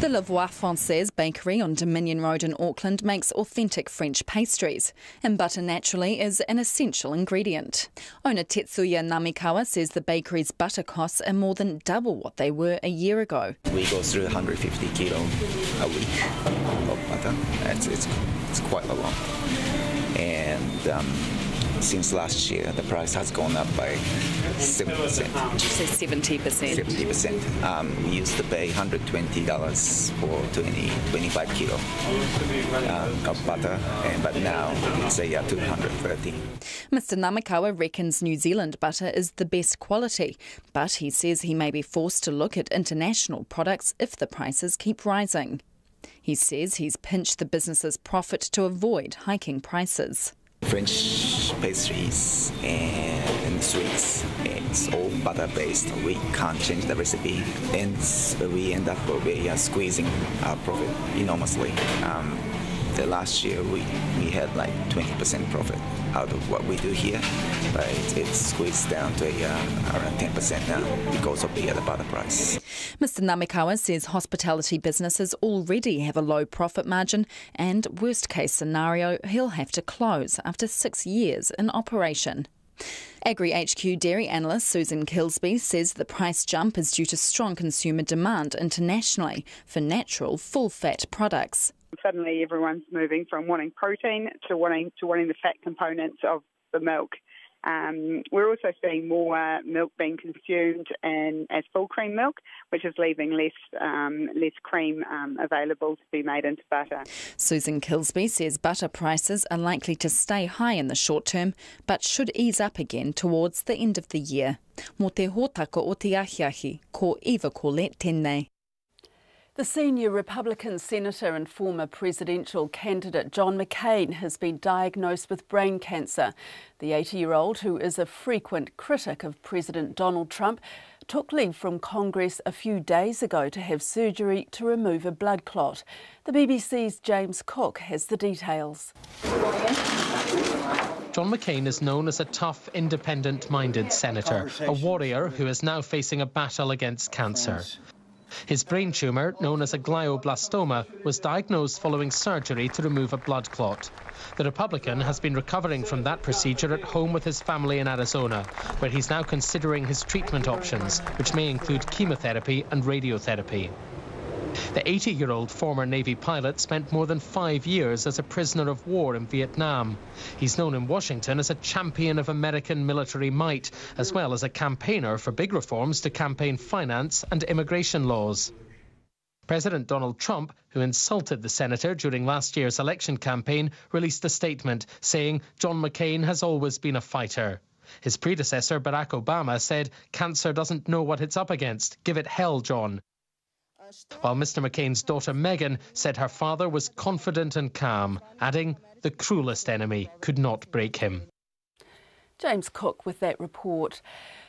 The Le Voix Française bakery on Dominion Road in Auckland makes authentic French pastries, and butter naturally is an essential ingredient. Owner Tetsuya Namikawa says the bakery's butter costs are more than double what they were a year ago. We go through 150 kilo a week of butter. It's quite a lot. And since last year, the price has gone up by 7%. Did you say 70%? 70%. We used to pay $120 for 25 kilo of butter, but now it's $230. Mr. Namikawa reckons New Zealand butter is the best quality, but he says he may be forced to look at international products if the prices keep rising. He says he's pinched the business's profit to avoid hiking prices. French pastries and sweets, it's all butter-based. We can't change the recipe, and we end up squeezing our profit enormously. The last year we had like 20% profit out of what we do here, but it's squeezed down to around 10% now because of the butter price. Mr. Namikawa says hospitality businesses already have a low profit margin, and worst case scenario, he'll have to close after 6 years in operation. Agri HQ dairy analyst Susan Kilsby says the price jump is due to strong consumer demand internationally for natural full-fat products. Suddenly everyone's moving from wanting protein to wanting the fat components of the milk. We're also seeing more milk being consumed as full cream milk, which is leaving less cream available to be made into butter. Susan Kilsby says butter prices are likely to stay high in the short term, but should ease up again towards the end of the year. Mō te hōtaka o te ahiahi, ko Eva Colette tēnei. The senior Republican senator and former presidential candidate John McCain has been diagnosed with brain cancer. The 80-year-old, who is a frequent critic of President Donald Trump, took leave from Congress a few days ago to have surgery to remove a blood clot. The BBC's James Cook has the details. John McCain is known as a tough, independent-minded senator, a warrior who is now facing a battle against cancer. His brain tumour, known as a glioblastoma, was diagnosed following surgery to remove a blood clot. The Republican has been recovering from that procedure at home with his family in Arizona, where he's now considering his treatment options, which may include chemotherapy and radiotherapy. The 80-year-old former Navy pilot spent more than 5 years as a prisoner of war in Vietnam. He's known in Washington as a champion of American military might, as well as a campaigner for big reforms to campaign finance and immigration laws. President Donald Trump, who insulted the senator during last year's election campaign, released a statement saying John McCain has always been a fighter. His predecessor, Barack Obama, said, "Cancer doesn't know what it's up against. Give it hell, John." While Mr. McCain's daughter Meghan said her father was confident and calm, adding the cruelest enemy could not break him. James Cook with that report.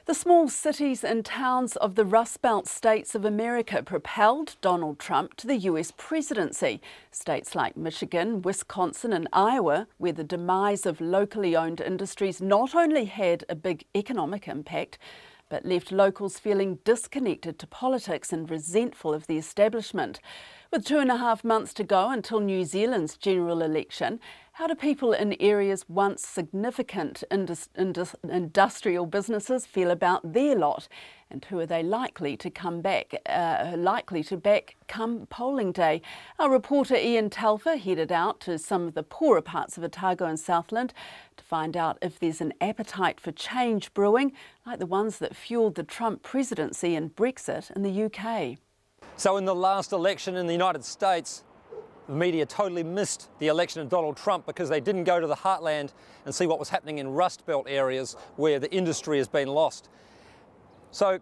The small cities and towns of the Rust Belt states of America propelled Donald Trump to the US presidency. States like Michigan, Wisconsin and Iowa, where the demise of locally owned industries not only had a big economic impact, but left locals feeling disconnected to politics and resentful of the establishment. With 2.5 months to go until New Zealand's general election, how do people in areas once significant industrial businesses feel about their lot? And who are they likely to back come polling day? Our reporter Ian Telfer headed out to some of the poorer parts of Otago and Southland to find out if there's an appetite for change brewing, like the ones that fueled the Trump presidency and Brexit in the UK. So in the last election in the United States, the media totally missed the election of Donald Trump because they didn't go to the heartland and see what was happening in Rust Belt areas where the industry has been lost. So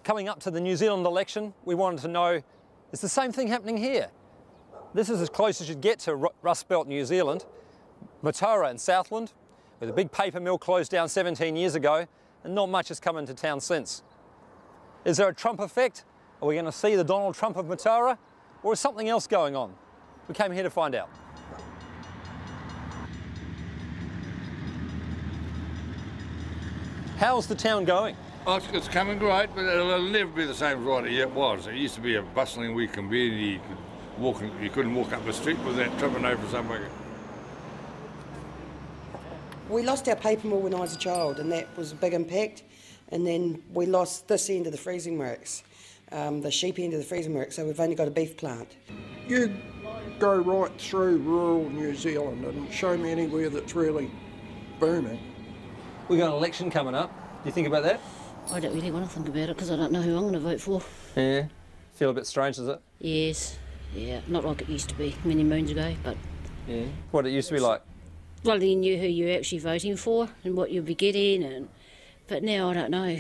coming up to the New Zealand election, we wanted to know, is the same thing happening here? This is as close as you'd get to Rust Belt, New Zealand. Mataura in Southland, where the big paper mill closed down 17 years ago, and not much has come into town since. Is there a Trump effect? Are we going to see the Donald Trump of Mataura? Or is something else going on? We came here to find out. How's the town going? Oh, it's coming great, but it'll never be the same as what it was. It used to be a bustling wee community. You couldn't walk up the street without tripping over somebody. We lost our paper mill when I was a child, and that was a big impact. And then we lost this end of the freezing works, the sheep end of the freezing works, so we've only got a beef plant. You go right through rural New Zealand and show me anywhere that's really booming. We've got an election coming up. Do you think about that? I don't really want to think about it because I don't know who I'm going to vote for. Yeah. Feel a bit strange, does it? Yes. Yeah. Not like it used to be many moons ago, but... Yeah. What it used to be like? Well, you knew who you were actually voting for and what you'd be getting, but now I don't know.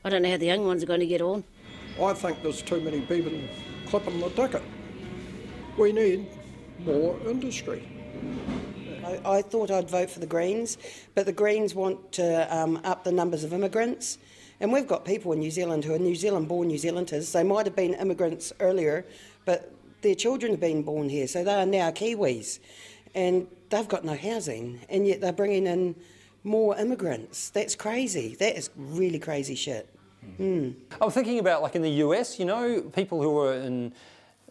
I don't know how the young ones are going to get on. I think there's too many people clipping the ticket. We need more industry. I thought I'd vote for the Greens, but the Greens want to up the numbers of immigrants. And we've got people in New Zealand who are New Zealand-born New Zealanders. They might have been immigrants earlier, but their children have been born here, so they are now Kiwis. And they've got no housing, and yet they're bringing in more immigrants. That's crazy. That is really crazy shit. I was thinking about, like in the US, you know, people who were in,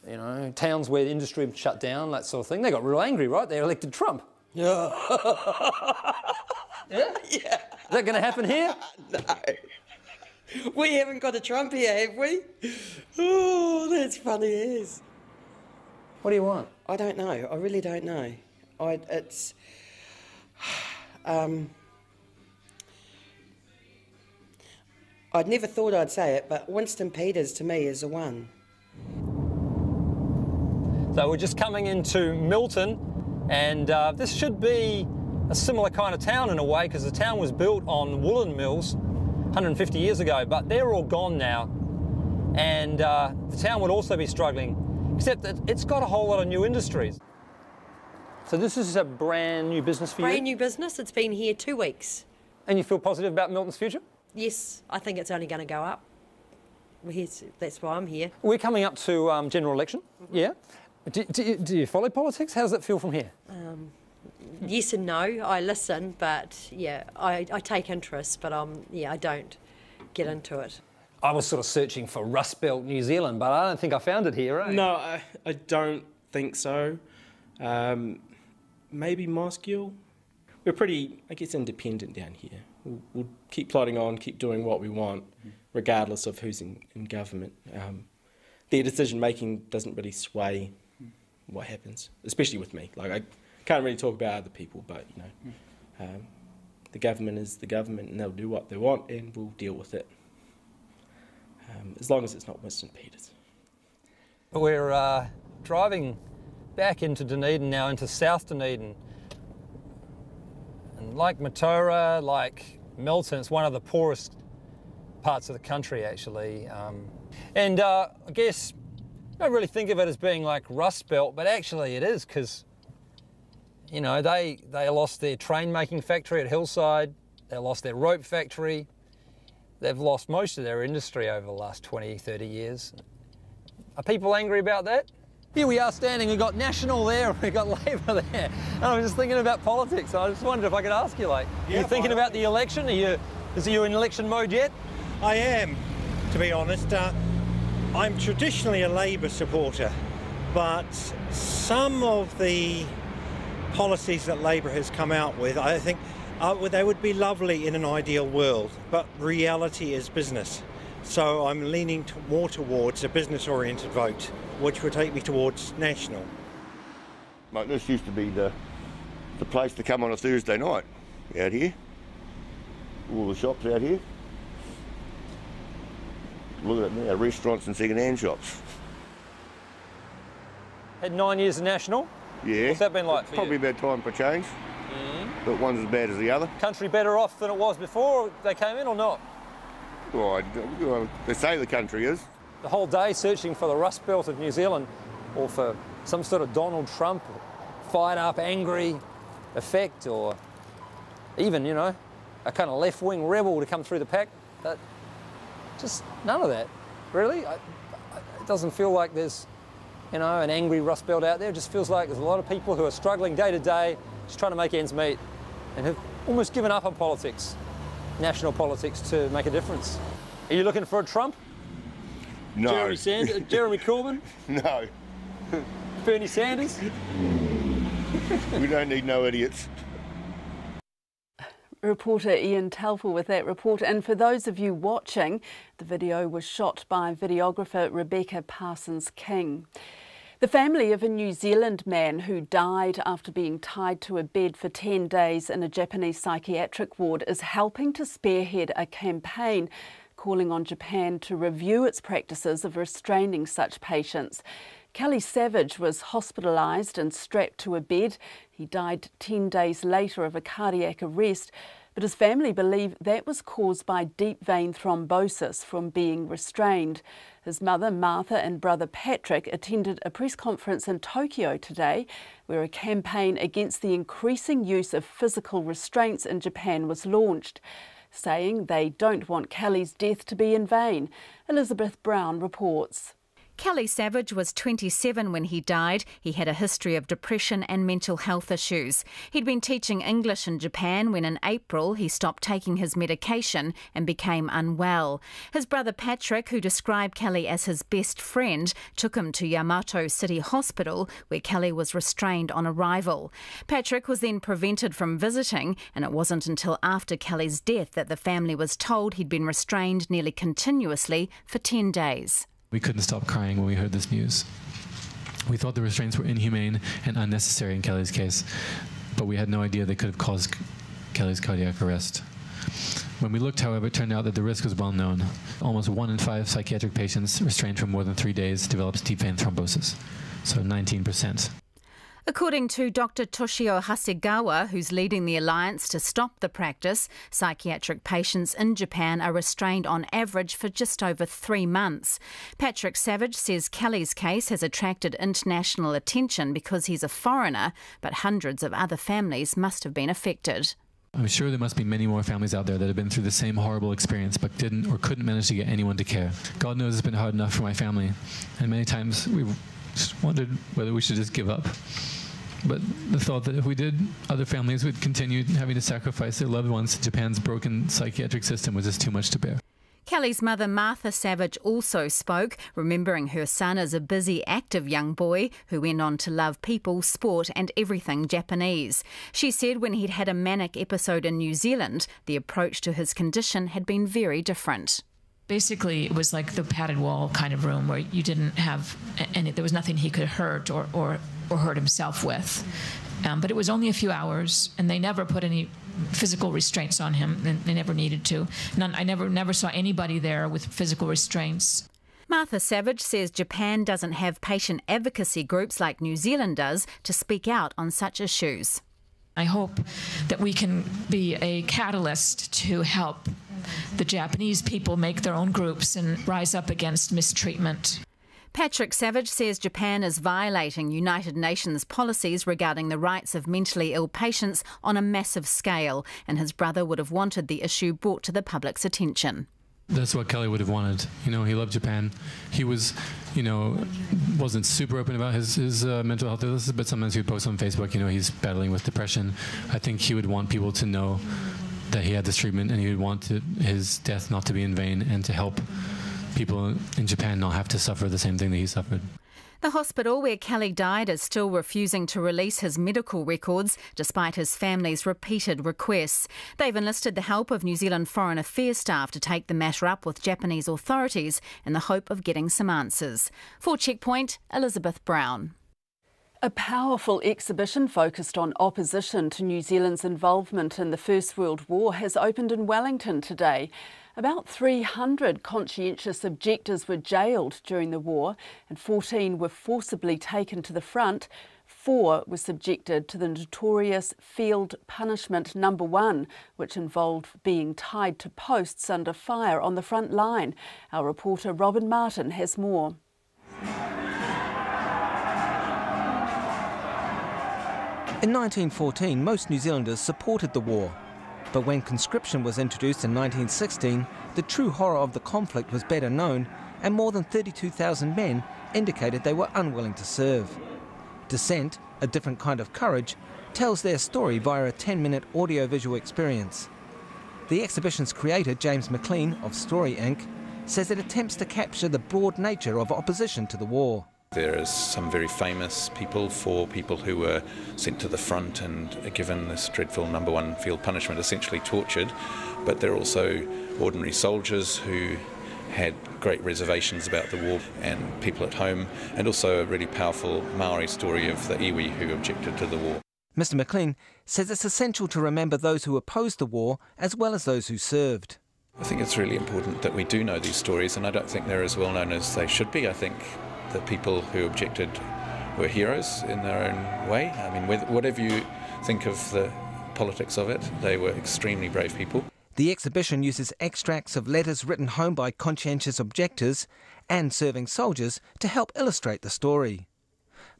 you know, towns where the industry shut down, that sort of thing, they got real angry, right? They elected Trump. Yeah? Yeah? Is that going to happen here? No. We haven't got a Trump here, have we? Oh, that's funny as. What do you want? I don't know. I really don't know. I'd never thought I'd say it, but Winston Peters to me is the one. So we're just coming into Milton, and this should be a similar kind of town in a way, because the town was built on woolen mills 150 years ago, but they're all gone now, and the town would also be struggling, except that it's got a whole lot of new industries. So this is a brand new business for you? Brand new business. It's been here 2 weeks. And you feel positive about Milton's future? Yes, I think it's only going to go up. That's why I'm here. We're coming up to general election, yeah? Do you follow politics? How does it feel from here? Yes and no. I listen, but yeah, I take interest, but yeah, I don't get into it. I was sort of searching for Rust Belt New Zealand, but I don't think I found it here, eh? No, I don't think so. Maybe Mosgiel. We're pretty, I guess, independent down here. We'll keep plodding on, keep doing what we want, regardless of who's in government. Their decision-making doesn't really sway what happens, especially with me. Like, I can't really talk about other people, but, you know, the government is the government, and they'll do what they want, and we'll deal with it, as long as it's not Winston Peters. We're driving back into Dunedin now, into South Dunedin. And like Mataura, like Milton, it's one of the poorest parts of the country, actually. And I guess I don't really think of it as being like Rust Belt, but actually it is, because, you know, they lost their train-making factory at Hillside, they lost their rope factory, they've lost most of their industry over the last 20, 30 years. Are people angry about that? Here we are standing, we've got National there, we've got Labour there. And I was just thinking about politics. I just wondered if I could ask you, like, are you thinking about the election? Is you in election mode yet? I am, to be honest. I'm traditionally a Labour supporter, but some of the policies that Labour has come out with, I think they would be lovely in an ideal world, but reality is business. So I'm leaning more towards a business-oriented vote, which would take me towards National. Mate, this used to be the place to come on a Thursday night out here. All the shops out here. Look at it now, restaurants and second-hand shops. Had 9 years of National? Yeah. What's that been like for Probably you? about time for change. But one's as bad as the other. Country better off than it was before they came in, or not? Well, they say the country is. The whole day searching for the Rust Belt of New Zealand, or for some sort of Donald Trump fired up, angry effect, or even, you know, a kind of left-wing rebel to come through the pack. Just none of that, really. It doesn't feel like there's, you know, an angry Rust Belt out there. It just feels like there's a lot of people who are struggling day to day, just trying to make ends meet, and have almost given up on politics, national politics, to make a difference. Are you looking for a Trump? No. Jeremy Corbyn? No. Bernie Sanders? We don't need no idiots. Reporter Ian Telfel with that report. And for those of you watching, the video was shot by videographer Rebecca Parsons-King. The family of a New Zealand man who died after being tied to a bed for 10 days in a Japanese psychiatric ward is helping to spearhead a campaign calling on Japan to review its practices of restraining such patients. Kelly Savage was hospitalised and strapped to a bed. He died 10 days later of a cardiac arrest, but his family believe that was caused by deep vein thrombosis from being restrained. His mother, Martha, and brother Patrick attended a press conference in Tokyo today where a campaign against the increasing use of physical restraints in Japan was launched, saying they don't want Kelly's death to be in vain. Elizabeth Brown reports. Kelly Savage was 27 when he died. He had a history of depression and mental health issues. He'd been teaching English in Japan when in April he stopped taking his medication and became unwell. His brother Patrick, who described Kelly as his best friend, took him to Yamato City Hospital where Kelly was restrained on arrival. Patrick was then prevented from visiting, and it wasn't until after Kelly's death that the family was told he'd been restrained nearly continuously for 10 days. We couldn't stop crying when we heard this news. We thought the restraints were inhumane and unnecessary in Kelly's case, but we had no idea they could have caused Kelly's cardiac arrest. When we looked, however, it turned out that the risk was well known. Almost 1 in 5 psychiatric patients restrained for more than 3 days develops deep vein thrombosis, so 19%. According to Dr. Toshio Hasegawa, who's leading the alliance to stop the practice, psychiatric patients in Japan are restrained on average for just over 3 months. Patrick Savage says Kelly's case has attracted international attention because he's a foreigner, but hundreds of other families must have been affected. I'm sure there must be many more families out there that have been through the same horrible experience but didn't or couldn't manage to get anyone to care. God knows it's been hard enough for my family, and many times we've just wondered whether we should just give up. But the thought that if we did, other families would continue having to sacrifice their loved ones to Japan's broken psychiatric system was just too much to bear. Kelly's mother, Martha Savage, also spoke, remembering her son as a busy, active young boy who went on to love people, sport and everything Japanese. She said when he'd had a manic episode in New Zealand, the approach to his condition had been very different. Basically, it was like the padded wall kind of room where you didn't have any, there was nothing he could hurt or hurt himself with. But it was only a few hours, and they never put any physical restraints on him. They never needed to. I never saw anybody there with physical restraints. Martha Savage says Japan doesn't have patient advocacy groups like New Zealand does to speak out on such issues. I hope that we can be a catalyst to help the Japanese people make their own groups and rise up against mistreatment. Patrick Savage says Japan is violating United Nations policies regarding the rights of mentally ill patients on a massive scale, and his brother would have wanted the issue brought to the public's attention. That's what Kelly would have wanted. You know, he loved Japan. He was, wasn't super open about his mental health illnesses, but sometimes he would post on Facebook, he's battling with depression. I think he would want people to know that he had this treatment, and he would want his death not to be in vain and to help people in Japan not have to suffer the same thing that he suffered. The hospital where Kelly died is still refusing to release his medical records despite his family's repeated requests. They've enlisted the help of New Zealand Foreign Affairs staff to take the matter up with Japanese authorities in the hope of getting some answers. For Checkpoint, Elizabeth Brown. A powerful exhibition focused on opposition to New Zealand's involvement in the First World War has opened in Wellington today. About 300 conscientious objectors were jailed during the war and 14 were forcibly taken to the front. 4 were subjected to the notorious Field Punishment No. 1, which involved being tied to posts under fire on the front line. Our reporter Robin Martin has more. In 1914, most New Zealanders supported the war. But when conscription was introduced in 1916, the true horror of the conflict was better known, and more than 32,000 men indicated they were unwilling to serve. Dissent, a different kind of courage, tells their story via a 10-minute audio-visual experience. The exhibition's creator, James McCain of Story Inc., says it attempts to capture the broad nature of opposition to the war. There is some very famous people who were sent to the front and given this dreadful number 1 field punishment, essentially tortured, but there are also ordinary soldiers who had great reservations about the war, and people at home, and also a really powerful Maori story of the iwi who objected to the war. Mr McCain says it's essential to remember those who opposed the war as well as those who served. I think it's really important that we do know these stories, and I don't think they're as well known as they should be. I think the people who objected were heroes in their own way. I mean, whatever you think of the politics of it, they were extremely brave people. The exhibition uses extracts of letters written home by conscientious objectors and serving soldiers to help illustrate the story.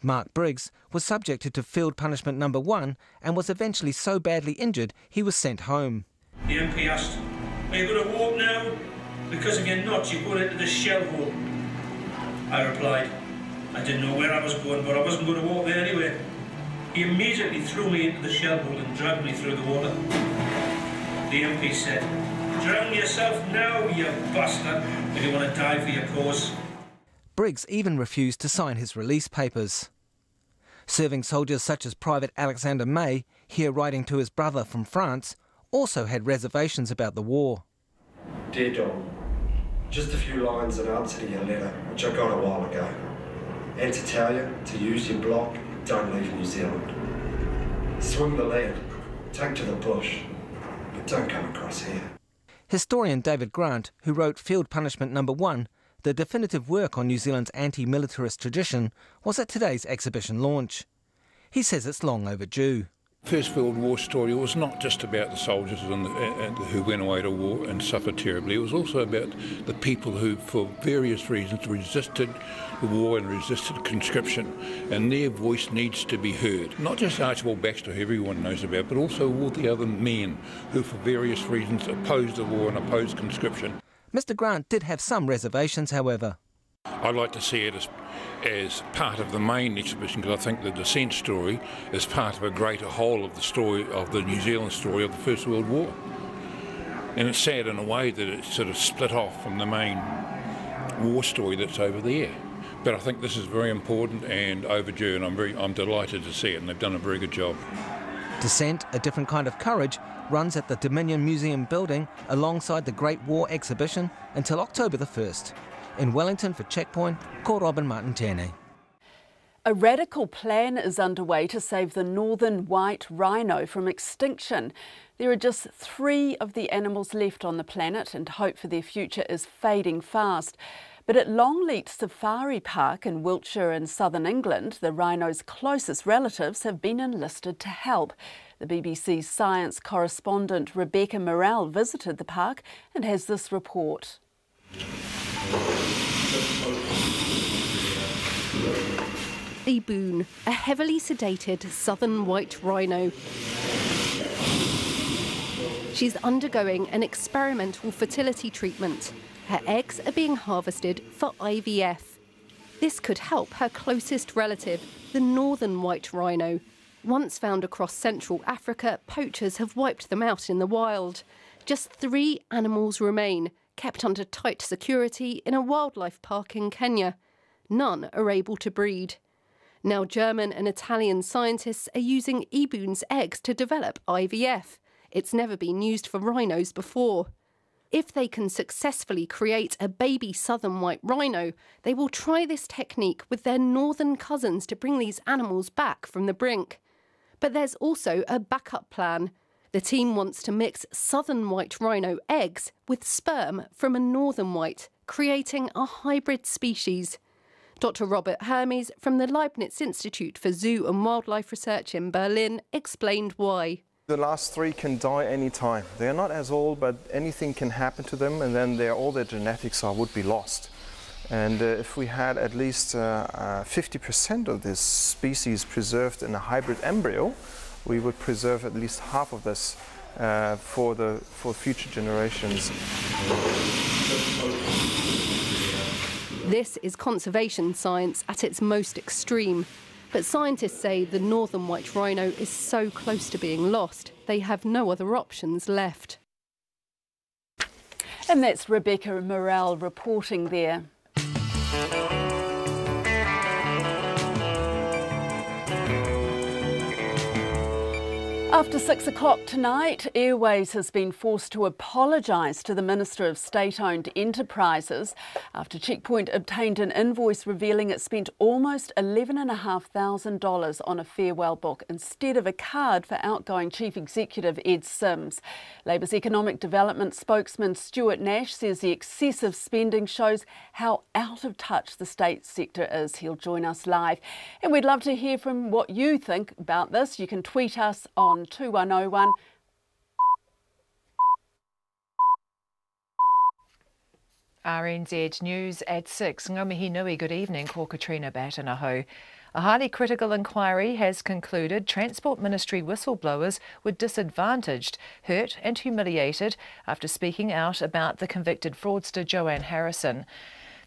Mark Briggs was subjected to field punishment number 1 and was eventually so badly injured he was sent home. The MP asked, "Are you going to walk now? Because if you're not, you're going into the shell hole." I replied, "I didn't know where I was going, but I wasn't going to walk there anyway." He immediately threw me into the shell hole and dragged me through the water. The MP said, "Drown yourself now, you bastard, if you want to die for your cause." Briggs even refused to sign his release papers. Serving soldiers such as Private Alexander May, here writing to his brother from France, also had reservations about the war. Dear Dom, just a few lines in answer to your letter, which I got a while ago. And to tell you to use your block, don't leave New Zealand. Swim the land, take to the bush, but don't come across here. Historian David Grant, who wrote Field Punishment number 1, the definitive work on New Zealand's anti-militarist tradition, was at today's exhibition launch. He says it's long overdue. First World War story was not just about the soldiers and who went away to war and suffered terribly. It was also about the people who, for various reasons, resisted the war and resisted conscription, and their voice needs to be heard. Not just Archibald Baxter, who everyone knows about, but also all the other men who, for various reasons, opposed the war and opposed conscription. Mr Grant did have some reservations, however. I'd like to see it as part of the main exhibition, because I think the descent story is part of a greater whole of the story of the New Zealand story of the First World War. And it's sad in a way that it's sort of split off from the main war story that's over there. But I think this is very important and overdue, and I'm delighted to see it, and they've done a very good job. Descent, a different kind of courage, runs at the Dominion Museum building alongside the Great War exhibition until October the 1st. In Wellington for Checkpoint, ko Robin Martin Tēnei. A radical plan is underway to save the northern white rhino from extinction. There are just 3 of the animals left on the planet, and hope for their future is fading fast. But at Longleat Safari Park in Wiltshire in southern England, the rhino's closest relatives have been enlisted to help. The BBC's science correspondent Rebecca Morrell visited the park and has this report. Boone, a heavily sedated southern white rhino. She's undergoing an experimental fertility treatment. Her eggs are being harvested for IVF. This could help her closest relative, the northern white rhino. Once found across Central Africa, poachers have wiped them out in the wild. Just 3 animals remain, kept under tight security in a wildlife park in Kenya. None are able to breed. Now German and Italian scientists are using eboone's eggs to develop IVF. It's never been used for rhinos before. If they can successfully create a baby southern white rhino, they will try this technique with their northern cousins to bring these animals back from the brink. But there's also a backup plan. The team wants to mix southern white rhino eggs with sperm from a northern white, creating a hybrid species. Dr. Robert Hermes from the Leibniz Institute for Zoo and Wildlife Research in Berlin explained why. The last 3 can die any time. They're not as old, but anything can happen to them, and then all their genetics would be lost. And if we had at least 50% of this species preserved in a hybrid embryo, we would preserve at least half of this for future generations. This is conservation science at its most extreme. But scientists say the northern white rhino is so close to being lost, they have no other options left. And that's Rebecca Morrell reporting there. After 6 o'clock tonight, Airways has been forced to apologise to the Minister of State-Owned Enterprises after Checkpoint obtained an invoice revealing it spent almost $11,500 on a farewell book instead of a card for outgoing Chief Executive Ed Sims. Labour's Economic Development spokesman Stuart Nash says the excessive spending shows how out of touch the state sector is. He'll join us live. And we'd love to hear from what you think about this. You can tweet us on 2101. RNZ News at 6. Ngā mihi nui, good evening, ko Katrina Batanaho. A highly critical inquiry has concluded Transport Ministry whistleblowers were disadvantaged, hurt and humiliated after speaking out about the convicted fraudster Joanne Harrison.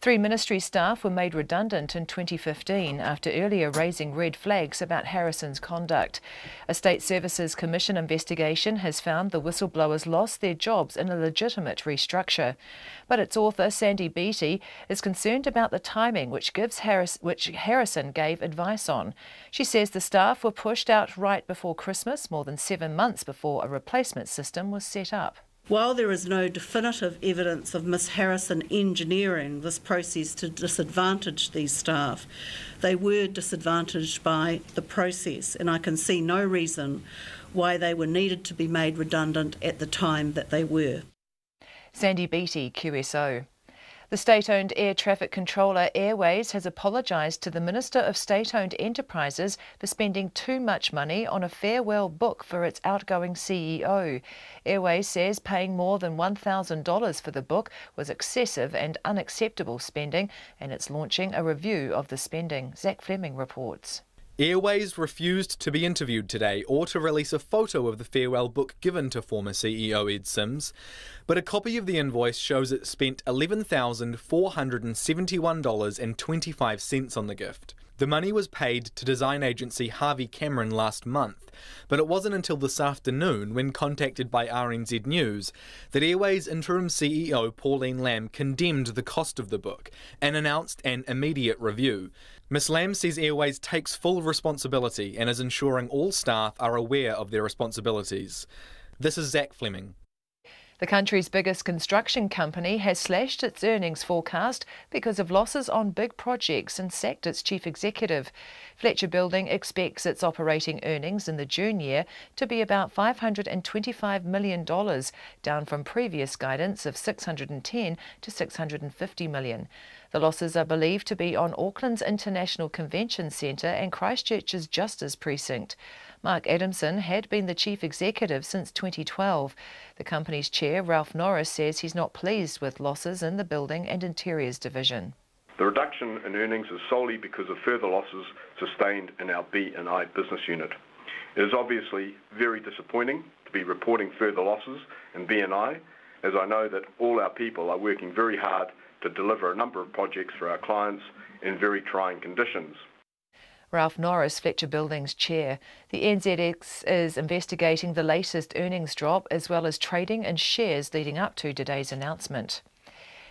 3 ministry staff were made redundant in 2015 after earlier raising red flags about Harrison's conduct. A State Services Commission investigation has found the whistleblowers lost their jobs in a legitimate restructure. But its author, Sandy Beattie, is concerned about the timing which Harrison gave advice on. She says the staff were pushed out right before Christmas, more than 7 months before a replacement system was set up. While there is no definitive evidence of Miss Harrison engineering this process to disadvantage these staff, they were disadvantaged by the process, and I can see no reason why they were needed to be made redundant at the time that they were. Sandy Beattie, QSO. The state-owned air traffic controller Airways has apologised to the Minister of State-Owned Enterprises for spending too much money on a farewell book for its outgoing CEO. Airways says paying more than $1,000 for the book was excessive and unacceptable spending, and it's launching a review of the spending. Zach Fleming reports. Airways refused to be interviewed today or to release a photo of the farewell book given to former CEO Ed Sims, but a copy of the invoice shows it spent $11,471.25 on the gift. The money was paid to design agency Harvey Cameron last month, but it wasn't until this afternoon, when contacted by RNZ News, that Airways interim CEO Pauline Lamb condemned the cost of the book and announced an immediate review. Ms Lamb says Airways takes full responsibility and is ensuring all staff are aware of their responsibilities. This is Zach Fleming. The country's biggest construction company has slashed its earnings forecast because of losses on big projects and sacked its chief executive. Fletcher Building expects its operating earnings in the June year to be about $525 million, down from previous guidance of $610 to $650 million. The losses are believed to be on Auckland's International Convention Centre and Christchurch's Justice Precinct. Mark Adamson had been the chief executive since 2012. The company's chair, Ralph Norris, says he's not pleased with losses in the building and interiors division. The reduction in earnings is solely because of further losses sustained in our B&I business unit. It is obviously very disappointing to be reporting further losses in B&I, as I know that all our people are working very hard to deliver a number of projects for our clients in very trying conditions. Ralph Norris, Fletcher Building's chair. The NZX is investigating the latest earnings drop as well as trading in shares leading up to today's announcement.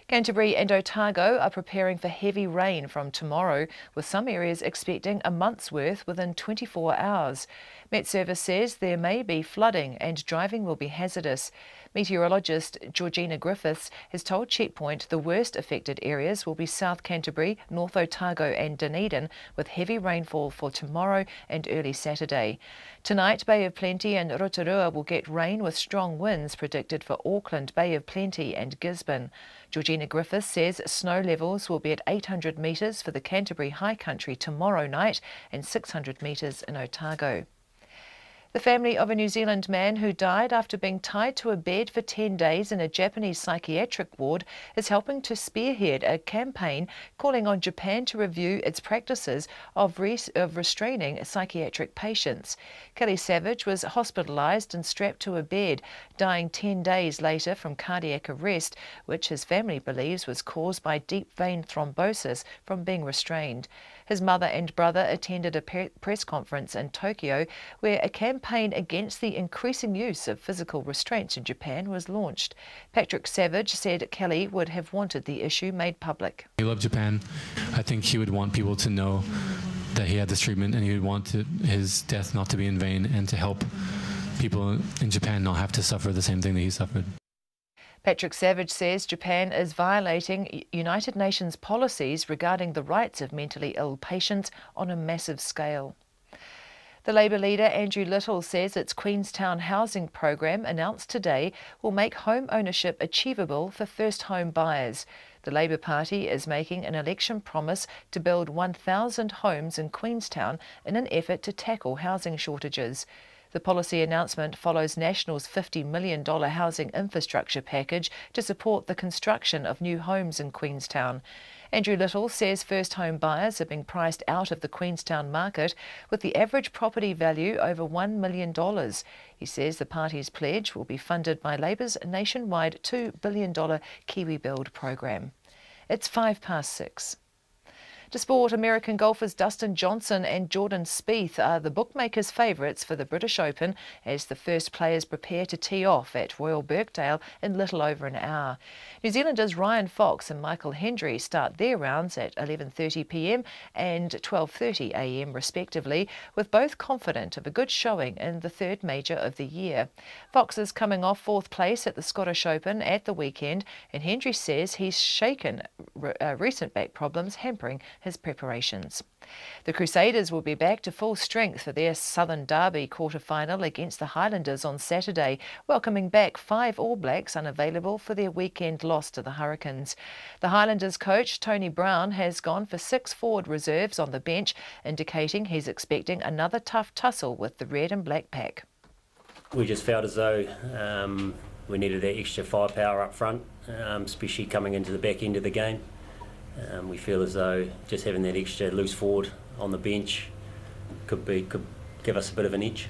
Canterbury and Otago are preparing for heavy rain from tomorrow, with some areas expecting a month's worth within 24 hours. Met Service says there may be flooding and driving will be hazardous. Meteorologist Georgina Griffiths has told Checkpoint the worst affected areas will be South Canterbury, North Otago and Dunedin, with heavy rainfall for tomorrow and early Saturday. Tonight, Bay of Plenty and Rotorua will get rain with strong winds predicted for Auckland, Bay of Plenty and Gisborne. Georgina Griffiths says snow levels will be at 800 metres for the Canterbury High Country tomorrow night and 600 metres in Otago. The family of a New Zealand man who died after being tied to a bed for 10 days in a Japanese psychiatric ward is helping to spearhead a campaign calling on Japan to review its practices of restraining psychiatric patients. Kelly Savage was hospitalised and strapped to a bed, dying 10 days later from cardiac arrest, which his family believes was caused by deep vein thrombosis from being restrained. His mother and brother attended a press conference in Tokyo where a campaign campaign against the increasing use of physical restraints in Japan was launched. Patrick Savage said Kelly would have wanted the issue made public. He loved Japan. I think he would want people to know that he had this treatment, and he would want his death not to be in vain and to help people in Japan not have to suffer the same thing that he suffered. Patrick Savage says Japan is violating United Nations policies regarding the rights of mentally ill patients on a massive scale. The Labour leader Andrew Little says its Queenstown housing program announced today will make home ownership achievable for first home buyers. The Labour Party is making an election promise to build 1,000 homes in Queenstown in an effort to tackle housing shortages. The policy announcement follows National's $50 million housing infrastructure package to support the construction of new homes in Queenstown. Andrew Little says first home buyers are being priced out of the Queenstown market with the average property value over $1 million. He says the party's pledge will be funded by Labour's nationwide $2 billion Kiwi Build program. It's 6:05. To sport, American golfers Dustin Johnson and Jordan Spieth are the bookmakers' favourites for the British Open as the first players prepare to tee off at Royal Birkdale in little over an hour. New Zealanders Ryan Fox and Michael Hendry start their rounds at 11:30 p.m. and 12:30 a.m. respectively, with both confident of a good showing in the third major of the year. Fox is coming off fourth place at the Scottish Open at the weekend, and Hendry says he's shaken recent back problems hampering his preparations. The Crusaders will be back to full strength for their Southern Derby quarter-final against the Highlanders on Saturday, welcoming back 5 All Blacks unavailable for their weekend loss to the Hurricanes. The Highlanders coach Tony Brown has gone for 6 forward reserves on the bench, indicating he's expecting another tough tussle with the red and black pack. We just felt as though we needed that extra firepower up front, especially coming into the back end of the game. We feel as though just having that extra loose forward on the bench could give us a bit of an edge.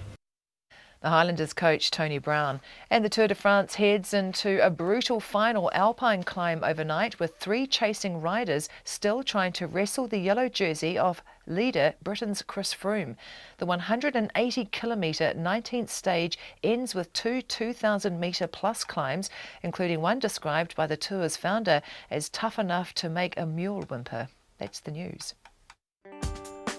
The Highlanders coach Tony Brown. And the Tour de France heads into a brutal final alpine climb overnight with 3 chasing riders still trying to wrestle the yellow jersey of leader Britain's Chris Froome. The 180-kilometre 19th stage ends with 2 2,000-metre plus climbs, including one described by the Tour's founder as tough enough to make a mule whimper. That's the news.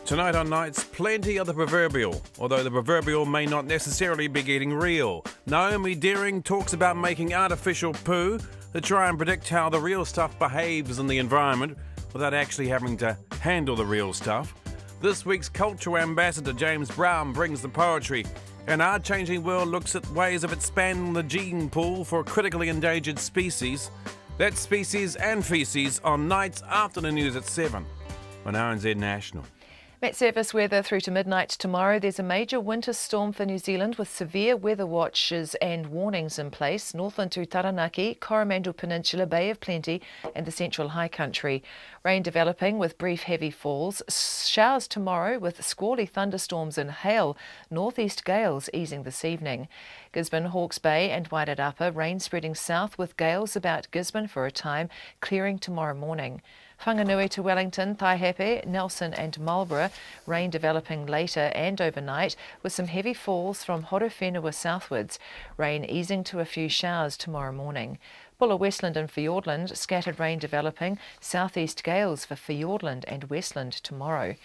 Tonight on Nights, plenty of the proverbial, although the proverbial may not necessarily be getting real. Naomi Deering talks about making artificial poo to try and predict how the real stuff behaves in the environment without actually having to handle the real stuff. This week's cultural ambassador James Brown brings the poetry, and Our Changing World looks at ways of expanding the gene pool for critically endangered species. That's Species and Feces on Nights after the news at 7 on RNZ National. Met surface weather through to midnight tomorrow. There's a major winter storm for New Zealand with severe weather watches and warnings in place. Northland to Taranaki, Coromandel Peninsula, Bay of Plenty and the Central High Country. Rain developing with brief heavy falls. Showers tomorrow with squally thunderstorms and hail. Northeast gales easing this evening. Gisborne, Hawke's Bay and Wairarapa Upper. Rain spreading south with gales about Gisborne for a time, clearing tomorrow morning. Whanganui to Wellington, Taihape, Nelson and Marlborough. Rain developing later and overnight with some heavy falls from Horowhenua southwards. Rain easing to a few showers tomorrow morning. Bulla, Westland and Fiordland, scattered rain developing. Southeast gales for Fiordland and Westland tomorrow.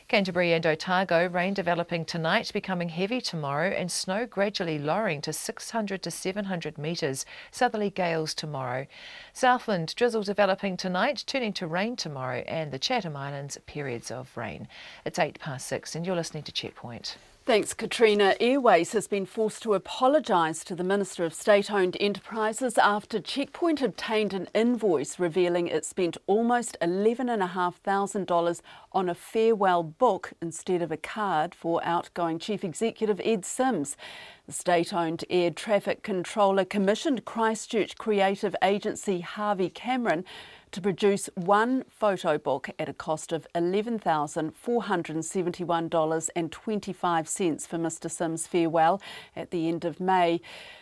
Canterbury and Otago, rain developing tonight, becoming heavy tomorrow and snow gradually lowering to 600 to 700 metres. Southerly gales tomorrow. Southland, drizzle developing tonight, turning to rain tomorrow, and the Chatham Islands, periods of rain. It's 6:08 and you're listening to Checkpoint. Thanks, Katrina. Airways has been forced to apologise to the Minister of State-Owned Enterprises after Checkpoint obtained an invoice revealing it spent almost $11,500 on a farewell book instead of a card for outgoing Chief Executive Ed Sims. The state-owned air traffic controller commissioned Christchurch creative agency Harvey Cameron to produce one photo book at a cost of $11,471.25 for Mr Sims' farewell at the end of May.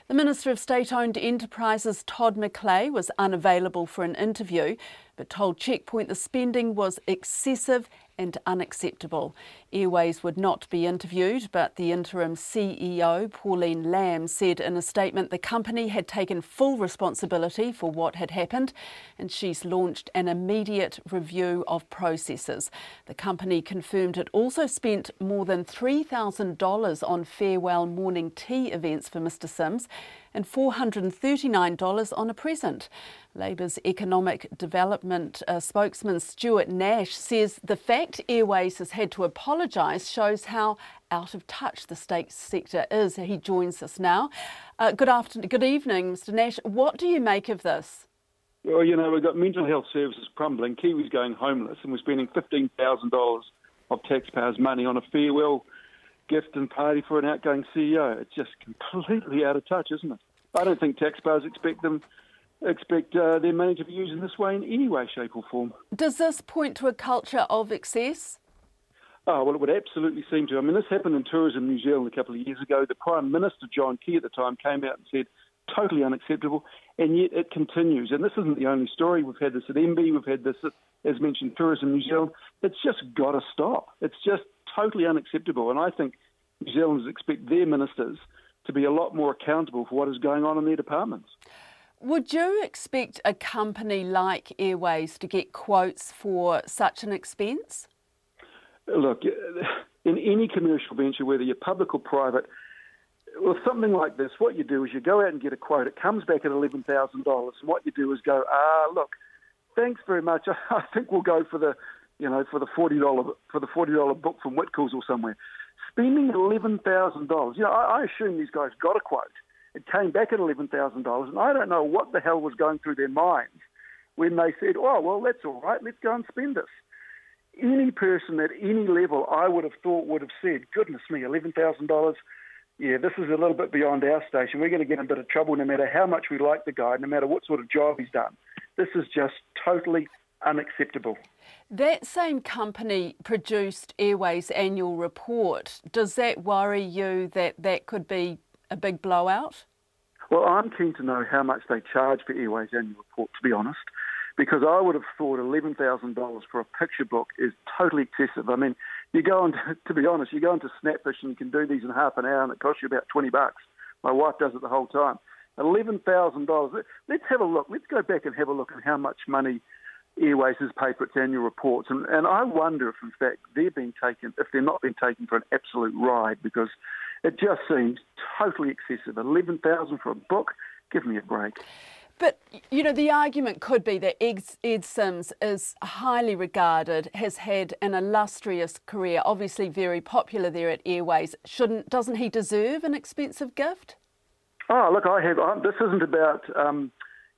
The Minister of State-Owned Enterprises, Todd McClay, was unavailable for an interview. but told Checkpoint the spending was excessive and unacceptable. Airways would not be interviewed, but the interim CEO, Pauline Lamb, said in a statement the company had taken full responsibility for what had happened and she's launched an immediate review of processes. The company confirmed it also spent more than $3,000 on farewell morning tea events for Mr Sims and $439 on a present. Labour's Economic Development spokesman Stuart Nash says the fact Airways has had to apologise shows how out of touch the state sector is. He joins us now. Good evening, Mr Nash. What do you make of this? Well, you know, we've got mental health services crumbling, Kiwis going homeless, and we're spending $15,000 of taxpayers' money on a farewell gift and party for an outgoing CEO. It's just completely out of touch, isn't it? I don't think taxpayers expect their money to be used in this way in any way, shape or form. Does this point to a culture of excess? Oh, well, it would absolutely seem to. I mean, this happened in Tourism New Zealand a couple of years ago. The Prime Minister, John Campbell, at the time came out and said, totally unacceptable, and yet it continues. And this isn't the only story. We've had this at MB, we've had this, as mentioned, Tourism New Zealand. It's just got to stop. It's just totally unacceptable. And I think New Zealanders expect their ministers to be a lot more accountable for what is going on in their departments. Would you expect a company like Airways to get quotes for such an expense? Look, in any commercial venture, whether you're public or private, with something like this, what you do is you go out and get a quote. It comes back at $11,000, and what you do is go, look, thanks very much. I think we'll go for the $40 book from Whitcoulls or somewhere. Spending $11,000. You know, I assume these guys got a quote. It came back at $11,000, and I don't know what the hell was going through their minds when they said, oh, well, that's all right, let's go and spend this. Any person at any level, I would have thought, would have said, goodness me, $11,000, yeah, this is a little bit beyond our station. We're going to get in a bit of trouble no matter how much we like the guy, no matter what sort of job he's done. This is just totally unacceptable. That same company produced Airways' annual report. Does that worry you that that could be a big blowout? Well, I'm keen to know how much they charge for Airways' annual report, to be honest, because I would have thought $11,000 for a picture book is totally excessive. I mean, you go on, to be honest, you go into Snapfish and you can do these in half an hour and it costs you about $20. My wife does it the whole time. $11,000. Let's have a look. Let's go back and have a look at how much money Airways has paid for its annual reports. And I wonder if, in fact, they're not being taken for an absolute ride, because it just seems totally excessive. $11,000 for a book? Give me a break. But, you know, the argument could be that Ed Sims is highly regarded, has had an illustrious career, obviously very popular there at Airways. Doesn't he deserve an expensive gift? Oh, look, this isn't about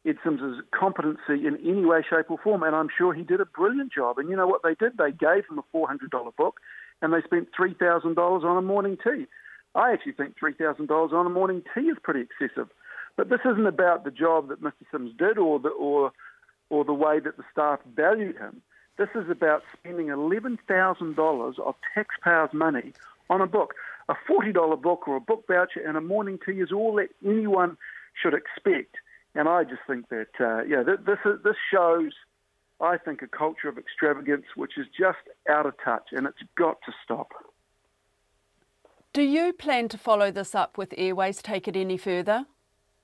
Ed Sims's competency in any way, shape or form, and I'm sure he did a brilliant job. And you know what they did? They gave him a $400 book and they spent $3,000 on a morning tea. I actually think $3,000 on a morning tea is pretty excessive. But this isn't about the job that Mr Sims did or the way that the staff valued him. This is about spending $11,000 of taxpayers' money on a book. A $40 book or a book voucher and a morning tea is all that anyone should expect. And I just think that, this shows, I think, a culture of extravagance which is just out of touch, and it's got to stop. Do you plan to follow this up with Airways, take it any further?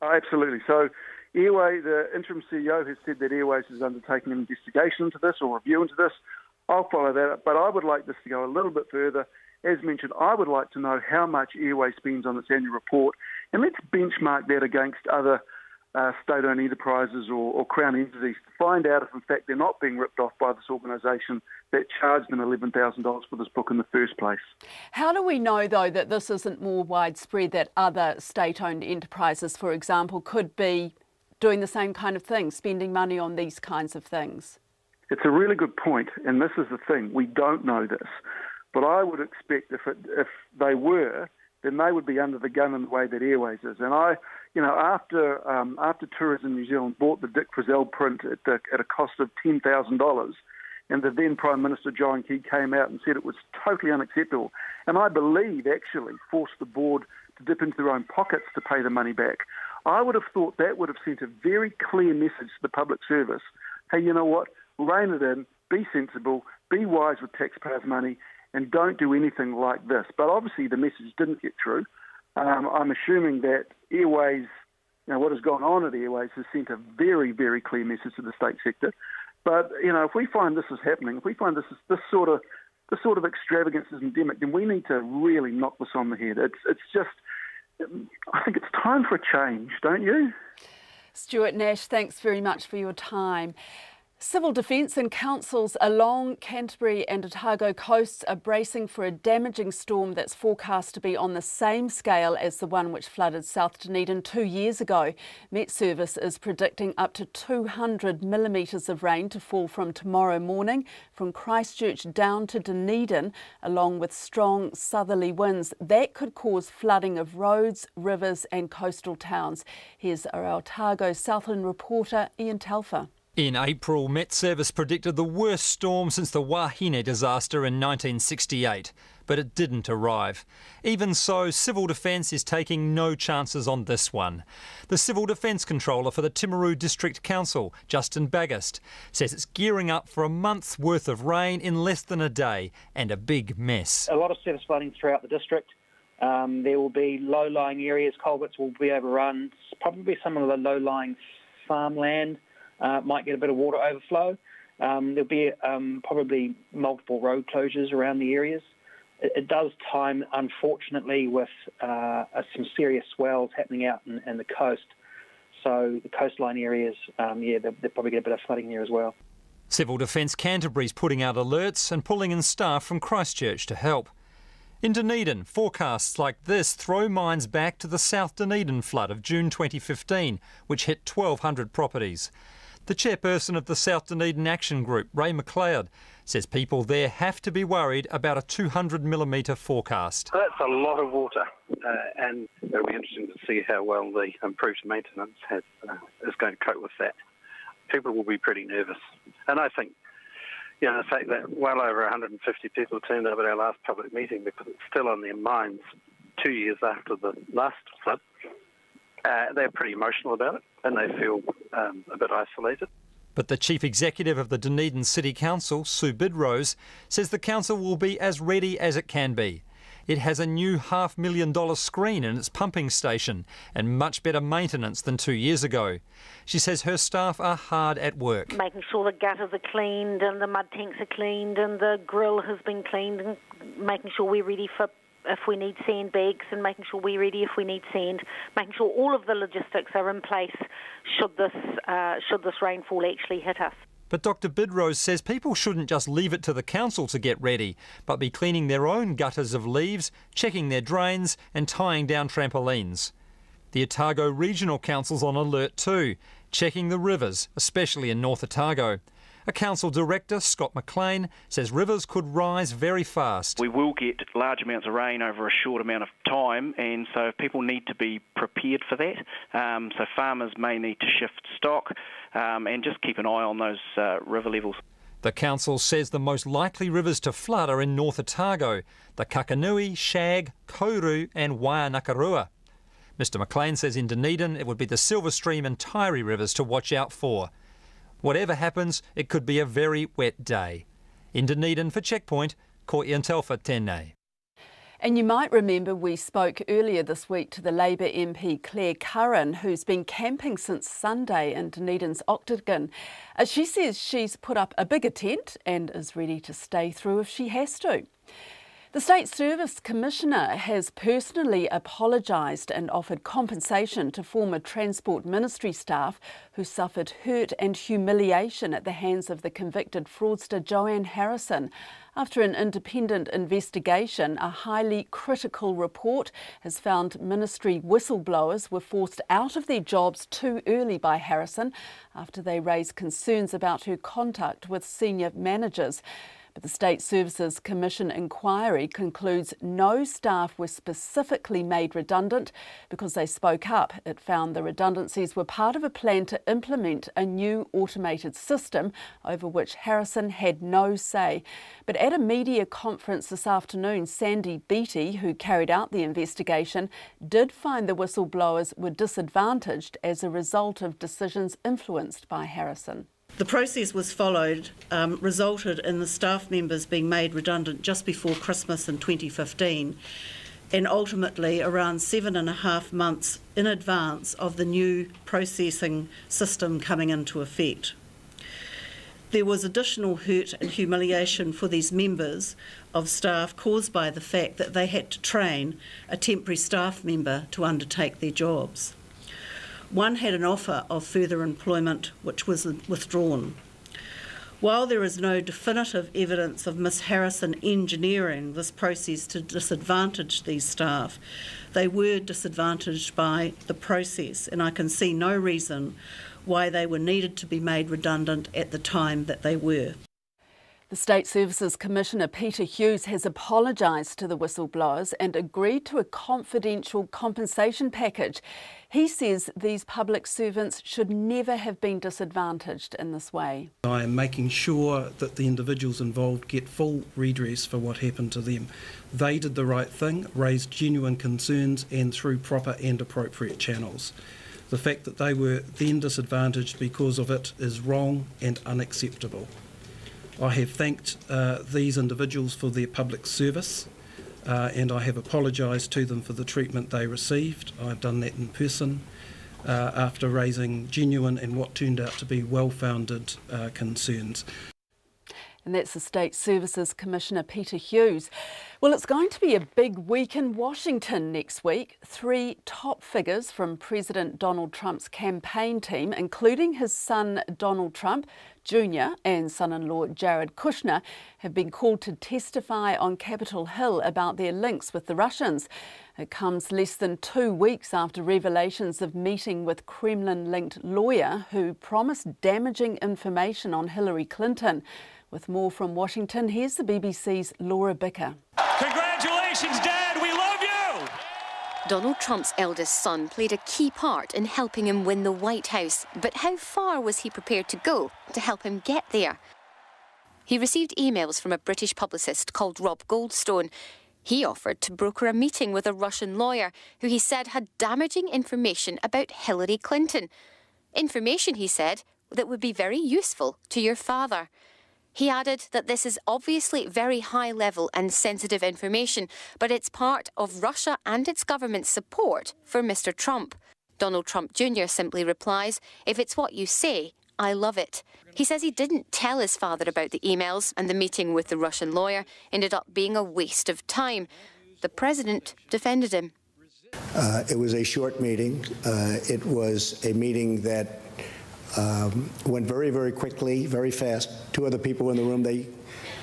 Absolutely. So Airways, the interim CEO has said that Airways is undertaking an investigation into this or review into this. I'll follow that up, but I would like this to go a little bit further. As mentioned, I would like to know how much Airways spends on its annual report, and let's benchmark that against other state-owned enterprises or Crown entities to find out if, in fact, they're not being ripped off by this organisation that charged them $11,000 for this book in the first place. How do we know, though, that this isn't more widespread, that other state-owned enterprises, for example, could be doing the same kind of thing, spending money on these kinds of things? It's a really good point, and this is the thing. We don't know this. But I would expect if they were, then they would be under the gun in the way that Airways is. And after Tourism New Zealand bought the Dick Frizzell print at a cost of $10,000, and the then Prime Minister John Campbell came out and said it was totally unacceptable, and I believe actually forced the board to dip into their own pockets to pay the money back, I would have thought that would have sent a very clear message to the public service. Hey, you know what? rein it in, be sensible, be wise with taxpayers' money, and don't do anything like this. But obviously the message didn't get through. I'm assuming that Airways, what has gone on at Airways has sent a very, very clear message to the state sector. But, if we find this is happening, if we find this sort of extravagance is endemic, then we need to really knock this on the head. It's just, I think it's time for a change, don't you? Stuart Nash, thanks very much for your time. Civil Defence and councils along Canterbury and Otago coasts are bracing for a damaging storm that's forecast to be on the same scale as the one which flooded South Dunedin 2 years ago. Met Service is predicting up to 200 millimetres of rain to fall from tomorrow morning from Christchurch down to Dunedin, along with strong southerly winds. That could cause flooding of roads, rivers and coastal towns. Here's our Otago Southland reporter Ian Telfer. In April, Met Service predicted the worst storm since the Wahine disaster in 1968, but it didn't arrive. Even so, Civil Defence is taking no chances on this one. The Civil Defence Controller for the Timaru District Council, Justin Baggist, says it's gearing up for a month's worth of rain in less than a day and a big mess. A lot of service flooding throughout the district. There will be low-lying areas, culverts will be overrun, probably some of the low-lying farmland might get a bit of water overflow. There'll be probably multiple road closures around the areas. It does time, unfortunately, with some serious swells happening out in the coast. So the coastline areas, they'll probably get a bit of flooding there as well. Civil Defence Canterbury's putting out alerts and pulling in staff from Christchurch to help. In Dunedin, forecasts like this throw minds back to the South Dunedin flood of June 2015, which hit 1,200 properties. The chairperson of the South Dunedin Action Group, Ray McLeod, says people there have to be worried about a 200 millimetre forecast. That's a lot of water, and it'll be interesting to see how well the improved maintenance is going to cope with that. People will be pretty nervous. And I think, the fact that well over 150 people turned up at our last public meeting because it's still on their minds 2 years after the last flood, they're pretty emotional about it and they feel a bit isolated. But the Chief Executive of the Dunedin City Council, Sue Bidrose, says the council will be as ready as it can be. It has a new $500,000 screen in its pumping station and much better maintenance than 2 years ago. She says her staff are hard at work. Making sure the gutters are cleaned and the mud tanks are cleaned and the grill has been cleaned and making sure we're ready for if we need sandbags and making sure we're ready if we need sand, making sure all of the logistics are in place should this rainfall actually hit us. But Dr Bidrose says people shouldn't just leave it to the council to get ready, but be cleaning their own gutters of leaves, checking their drains and tying down trampolines. The Otago Regional Council's on alert too, checking the rivers, especially in North Otago. A council director, Scott McCain, says rivers could rise very fast. We will get large amounts of rain over a short amount of time, and so people need to be prepared for that. So farmers may need to shift stock and just keep an eye on those river levels. The council says the most likely rivers to flood are in North Otago, the Kakanui, Shag, Kouru and Waianakarua. Mr McCain says in Dunedin it would be the Silver Stream and Taieri rivers to watch out for. Whatever happens, it could be a very wet day. In Dunedin for Checkpoint, ko Ian Telfer tēnei. And you might remember we spoke earlier this week to the Labour MP Claire Curran, who's been camping since Sunday in Dunedin's Octagon. She says she's put up a bigger tent and is ready to stay through if she has to. The State Service Commissioner has personally apologised and offered compensation to former Transport Ministry staff who suffered hurt and humiliation at the hands of the convicted fraudster Joanne Harrison. After an independent investigation, a highly critical report has found ministry whistleblowers were forced out of their jobs too early by Harrison after they raised concerns about her contact with senior managers. But the State Services Commission inquiry concludes no staff were specifically made redundant because they spoke up. It found the redundancies were part of a plan to implement a new automated system over which Harrison had no say. But at a media conference this afternoon, Sandy Beattie, who carried out the investigation, did find the whistleblowers were disadvantaged as a result of decisions influenced by Harrison. The process was followed, resulted in the staff members being made redundant just before Christmas in 2015, and ultimately around 7.5 months in advance of the new processing system coming into effect. There was additional hurt and humiliation for these members of staff caused by the fact that they had to train a temporary staff member to undertake their jobs. One had an offer of further employment which was withdrawn. While there is no definitive evidence of Miss Harrison engineering this process to disadvantage these staff, they were disadvantaged by the process, and I can see no reason why they were needed to be made redundant at the time that they were. The State Services Commissioner Peter Hughes has apologised to the whistleblowers and agreed to a confidential compensation package. He says these public servants should never have been disadvantaged in this way. I am making sure that the individuals involved get full redress for what happened to them. They did the right thing, raised genuine concerns, and through proper and appropriate channels. The fact that they were then disadvantaged because of it is wrong and unacceptable. I have thanked these individuals for their public service and I have apologised to them for the treatment they received. I've done that in person after raising genuine and what turned out to be well-founded concerns. And that's the State Services Commissioner Peter Hughes. Well, it's going to be a big week in Washington next week. 3 top figures from President Donald Trump's campaign team, including his son Donald Trump Jr. and son-in-law Jared Kushner, have been called to testify on Capitol Hill about their links with the Russians. It comes less than 2 weeks after revelations of meeting with Kremlin-linked lawyer who promised damaging information on Hillary Clinton. With more from Washington, here's the BBC's Laura Bicker. Congratulations, Dad! We love you! Donald Trump's eldest son played a key part in helping him win the White House. But how far was he prepared to go to help him get there? He received emails from a British publicist called Rob Goldstone. He offered to broker a meeting with a Russian lawyer who he said had damaging information about Hillary Clinton. Information, he said, that would be very useful to your father. He added that this is obviously very high-level and sensitive information, but it's part of Russia and its government's support for Mr. Trump. Donald Trump Jr. simply replies, "If it's what you say, I love it." He says he didn't tell his father about the emails, and the meeting with the Russian lawyer ended up being a waste of time. The president defended him. It was a short meeting. It was a meeting that went very, very quickly, very fast. 2 other people in the room,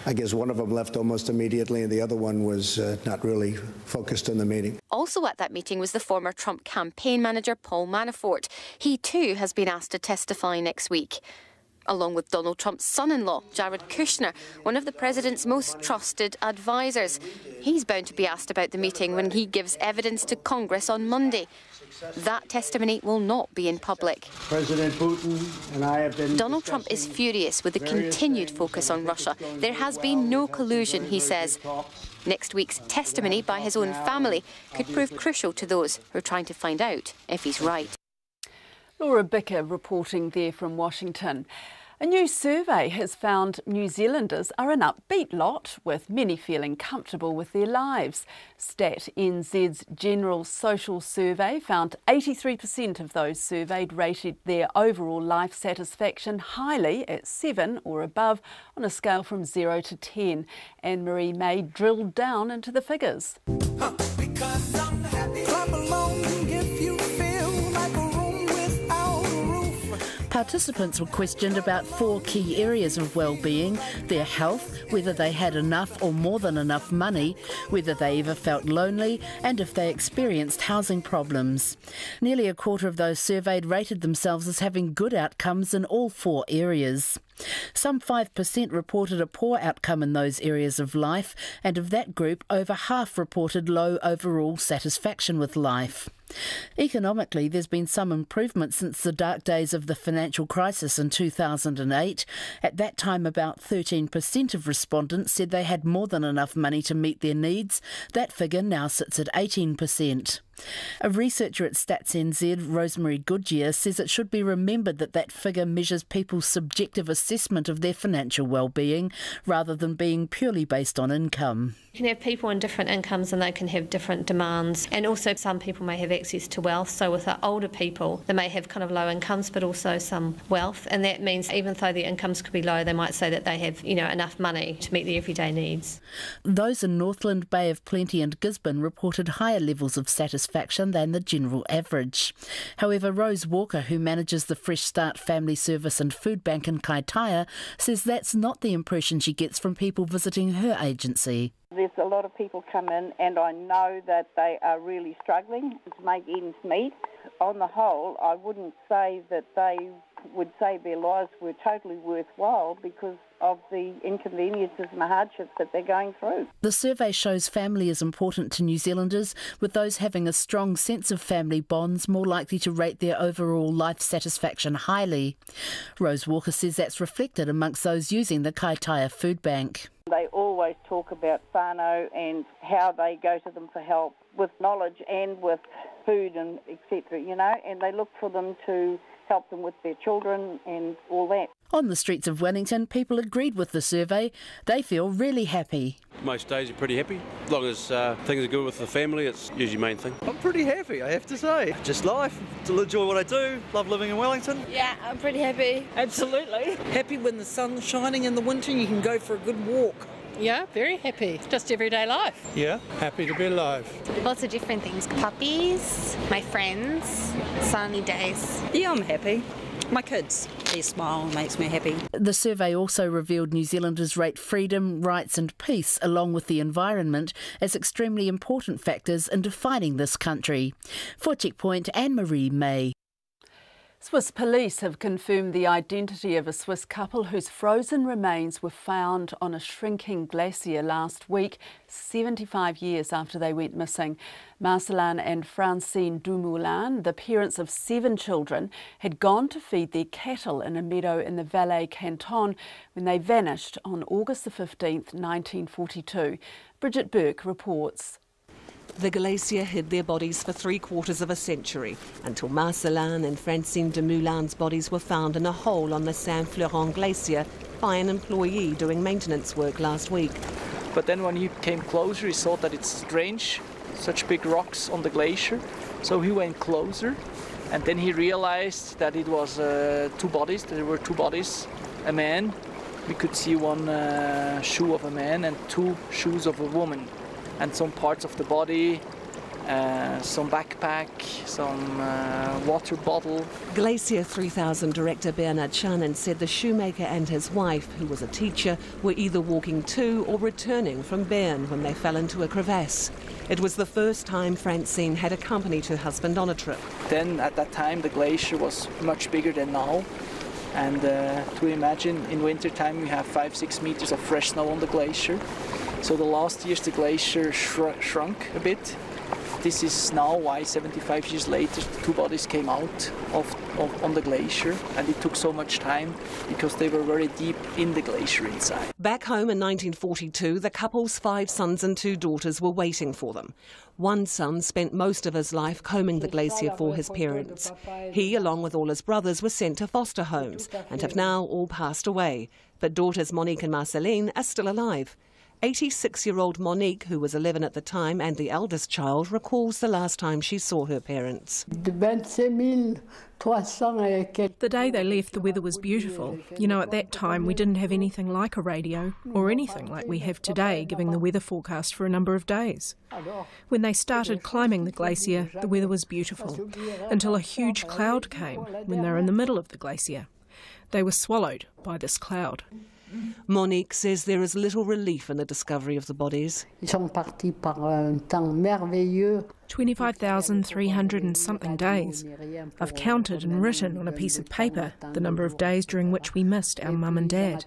I guess one of them left almost immediately and the other one was not really focused on the meeting. Also at that meeting was the former Trump campaign manager, Paul Manafort. He too has been asked to testify next week, along with Donald Trump's son-in-law, Jared Kushner, one of the president's most trusted advisors. He's bound to be asked about the meeting when he gives evidence to Congress on Monday. That testimony will not be in public. President Putin and I have been... Donald Trump is furious with the continued focus on Russia. There has been no collusion, he says. Next week's testimony by his own family could prove crucial to those who are trying to find out if he's right. Laura Bicker reporting there from Washington. A new survey has found New Zealanders are an upbeat lot, with many feeling comfortable with their lives. Stat NZ's General Social Survey found 83% of those surveyed rated their overall life satisfaction highly at 7 or above on a scale from 0 to 10. Anne-Marie May drilled down into the figures. Because I'm happy. Clap along if you feel like a room without a roof. Participants were questioned about 4 key areas of well-being: their health, whether they had enough or more than enough money, whether they ever felt lonely, and if they experienced housing problems. Nearly a quarter of those surveyed rated themselves as having good outcomes in all 4 areas. Some 5% reported a poor outcome in those areas of life, and of that group, over half reported low overall satisfaction with life. Economically, there's been some improvement since the dark days of the financial crisis in 2008. At that time, about 13% of respondents said they had more than enough money to meet their needs. That figure now sits at 18%. A researcher at Stats NZ, Rosemary Goodyear, says it should be remembered that figure measures people's subjective assessment of their financial well-being rather than being purely based on income. You can have people in different incomes and they can have different demands, and also some people may have access to wealth. So with the older people, they may have kind of low incomes but also some wealth, and that means even though their incomes could be low, they might say that they have enough money to meet their everyday needs. Those in Northland, Bay of Plenty and Gisborne reported higher levels of satisfaction than the general average. However, Rose Walker, who manages the Fresh Start Family Service and Food Bank in Kaitaia, says that's not the impression she gets from people visiting her agency. There's a lot of people come in and I know that they are really struggling to make ends meet. On the whole, I wouldn't say that they would say their lives were totally worthwhile because of the inconveniences and the hardships that they're going through. The survey shows family is important to New Zealanders, with those having a strong sense of family bonds more likely to rate their overall life satisfaction highly. Rose Walker says that's reflected amongst those using the Kaitaia Food Bank. They always talk about whānau and how they go to them for help with knowledge and with food and etc., and they look for them to help them with their children and all that. On the streets of Wellington, people agreed with the survey. They feel really happy. Most days are pretty happy. As long as things are good with the family, it's usually the main thing. I'm pretty happy, I have to say. Just life, to enjoy what I do, love living in Wellington. Yeah, I'm pretty happy. Absolutely. Happy when the sun's shining in the winter and you can go for a good walk. Yeah, very happy. Just everyday life. Yeah, happy to be alive. Lots of different things. Puppies, my friends, sunny days. Yeah, I'm happy. My kids, their smile makes me happy. The survey also revealed New Zealanders rate freedom, rights and peace, along with the environment, as extremely important factors in defining this country. For Checkpoint, Anne-Marie May. Swiss police have confirmed the identity of a Swiss couple whose frozen remains were found on a shrinking glacier last week, 75 years after they went missing. Marcelin and Francine Dumoulin, the parents of 7 children, had gone to feed their cattle in a meadow in the Valais canton when they vanished on August the 15th, 1942. Bridget Burke reports. The glacier hid their bodies for 3/4 of a century, until Marcelin and Francine Dumoulin's bodies were found in a hole on the Saint-Florent glacier by an employee doing maintenance work last week. But then when he came closer, he saw that it's strange, such big rocks on the glacier. So he went closer, and then he realized that it was 2 bodies, there were 2 bodies, a man. We could see 1 shoe of a man and 2 shoes of a woman. And some parts of the body, some backpack, some water bottle. Glacier 3000 director Bernard Shannon said the shoemaker and his wife, who was a teacher, were either walking to or returning from Bern when they fell into a crevasse. It was the first time Francine had accompanied her husband on a trip. Then at that time the glacier was much bigger than now. And to imagine, in winter time we have 5-6 meters of fresh snow on the glacier. So the last years the glacier shrunk a bit. This is now why 75 years later 2 bodies came out on the glacier, and it took so much time because they were very deep in the glacier inside. Back home in 1942, the couple's 5 sons and 2 daughters were waiting for them. One son spent most of his life combing the glacier for his parents. He, along with all his brothers, were sent to foster homes and have now all passed away. But daughters Monique and Marceline are still alive. 86-year-old Monique, who was 11 at the time and the eldest child, recalls the last time she saw her parents. The day they left, the weather was beautiful. You know, at that time we didn't have anything like a radio or anything like we have today, giving the weather forecast for a number of days. When they started climbing the glacier, the weather was beautiful, until a huge cloud came when they were in the middle of the glacier. They were swallowed by this cloud. Monique says there is little relief in the discovery of the bodies. 25,300 and something days. I've counted and written on a piece of paper the number of days during which we missed our mum and dad.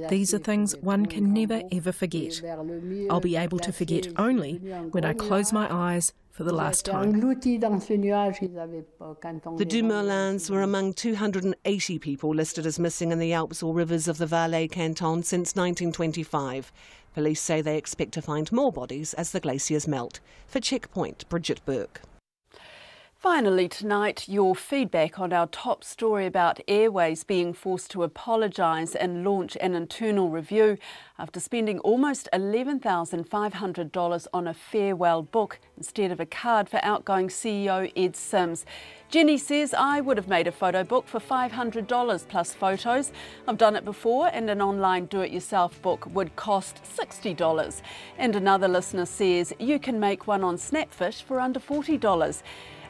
These are things one can never ever forget. I'll be able to forget only when I close my eyes for the last time. The Dumoulins were among 280 people listed as missing in the Alps or rivers of the Valais canton since 1925. Police say they expect to find more bodies as the glaciers melt. For Checkpoint, Bridget Burke. Finally tonight, your feedback on our top story about Airways being forced to apologise and launch an internal review after spending almost $11,500 on a farewell book instead of a card for outgoing CEO Ed Sims. Jenny says, I would have made a photo book for $500 plus photos. I've done it before, and an online do-it-yourself book would cost $60. And another listener says, you can make one on Snapfish for under $40.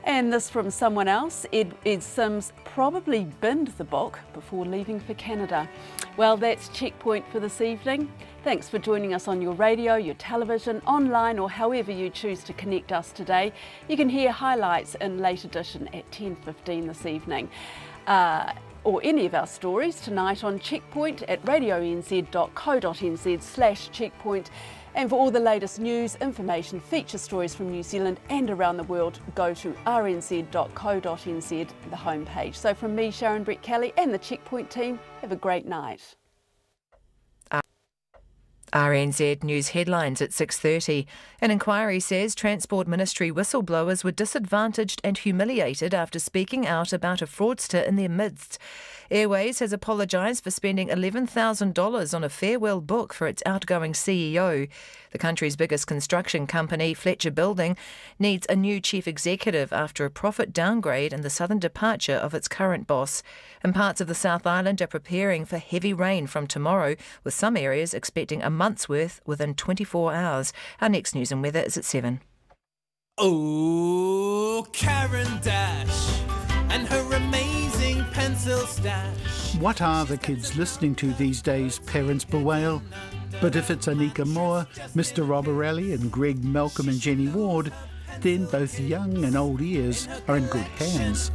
And this from someone else, Ed Sims probably binned the book before leaving for Canada. Well, that's Checkpoint for this evening. Thanks for joining us on your radio, your television, online, or however you choose to connect us today. You can hear highlights in late edition at 10:15 this evening. Or any of our stories tonight on Checkpoint at radionz.co.nz/checkpoint. And for all the latest news, information, feature stories from New Zealand and around the world, go to rnz.co.nz, the homepage. So from me, Sharon Brett Kelly, and the Checkpoint team, have a great night. RNZ News headlines at 6:30. An inquiry says Transport Ministry whistleblowers were disadvantaged and humiliated after speaking out about a fraudster in their midst. Airways has apologised for spending $11,000 on a farewell book for its outgoing CEO. The country's biggest construction company, Fletcher Building, needs a new chief executive after a profit downgrade and the sudden departure of its current boss. And parts of the South Island are preparing for heavy rain from tomorrow, with some areas expecting a month's worth within 24 hours. Our next news and weather is at 7. Oh, Karen Dash and her amazing pencil stash. What are the kids listening to these days, parents bewail? But if it's Anika Moore, Mr. Robarelli and Greg Malcolm and Jenny Ward, then both young and old ears are in good hands.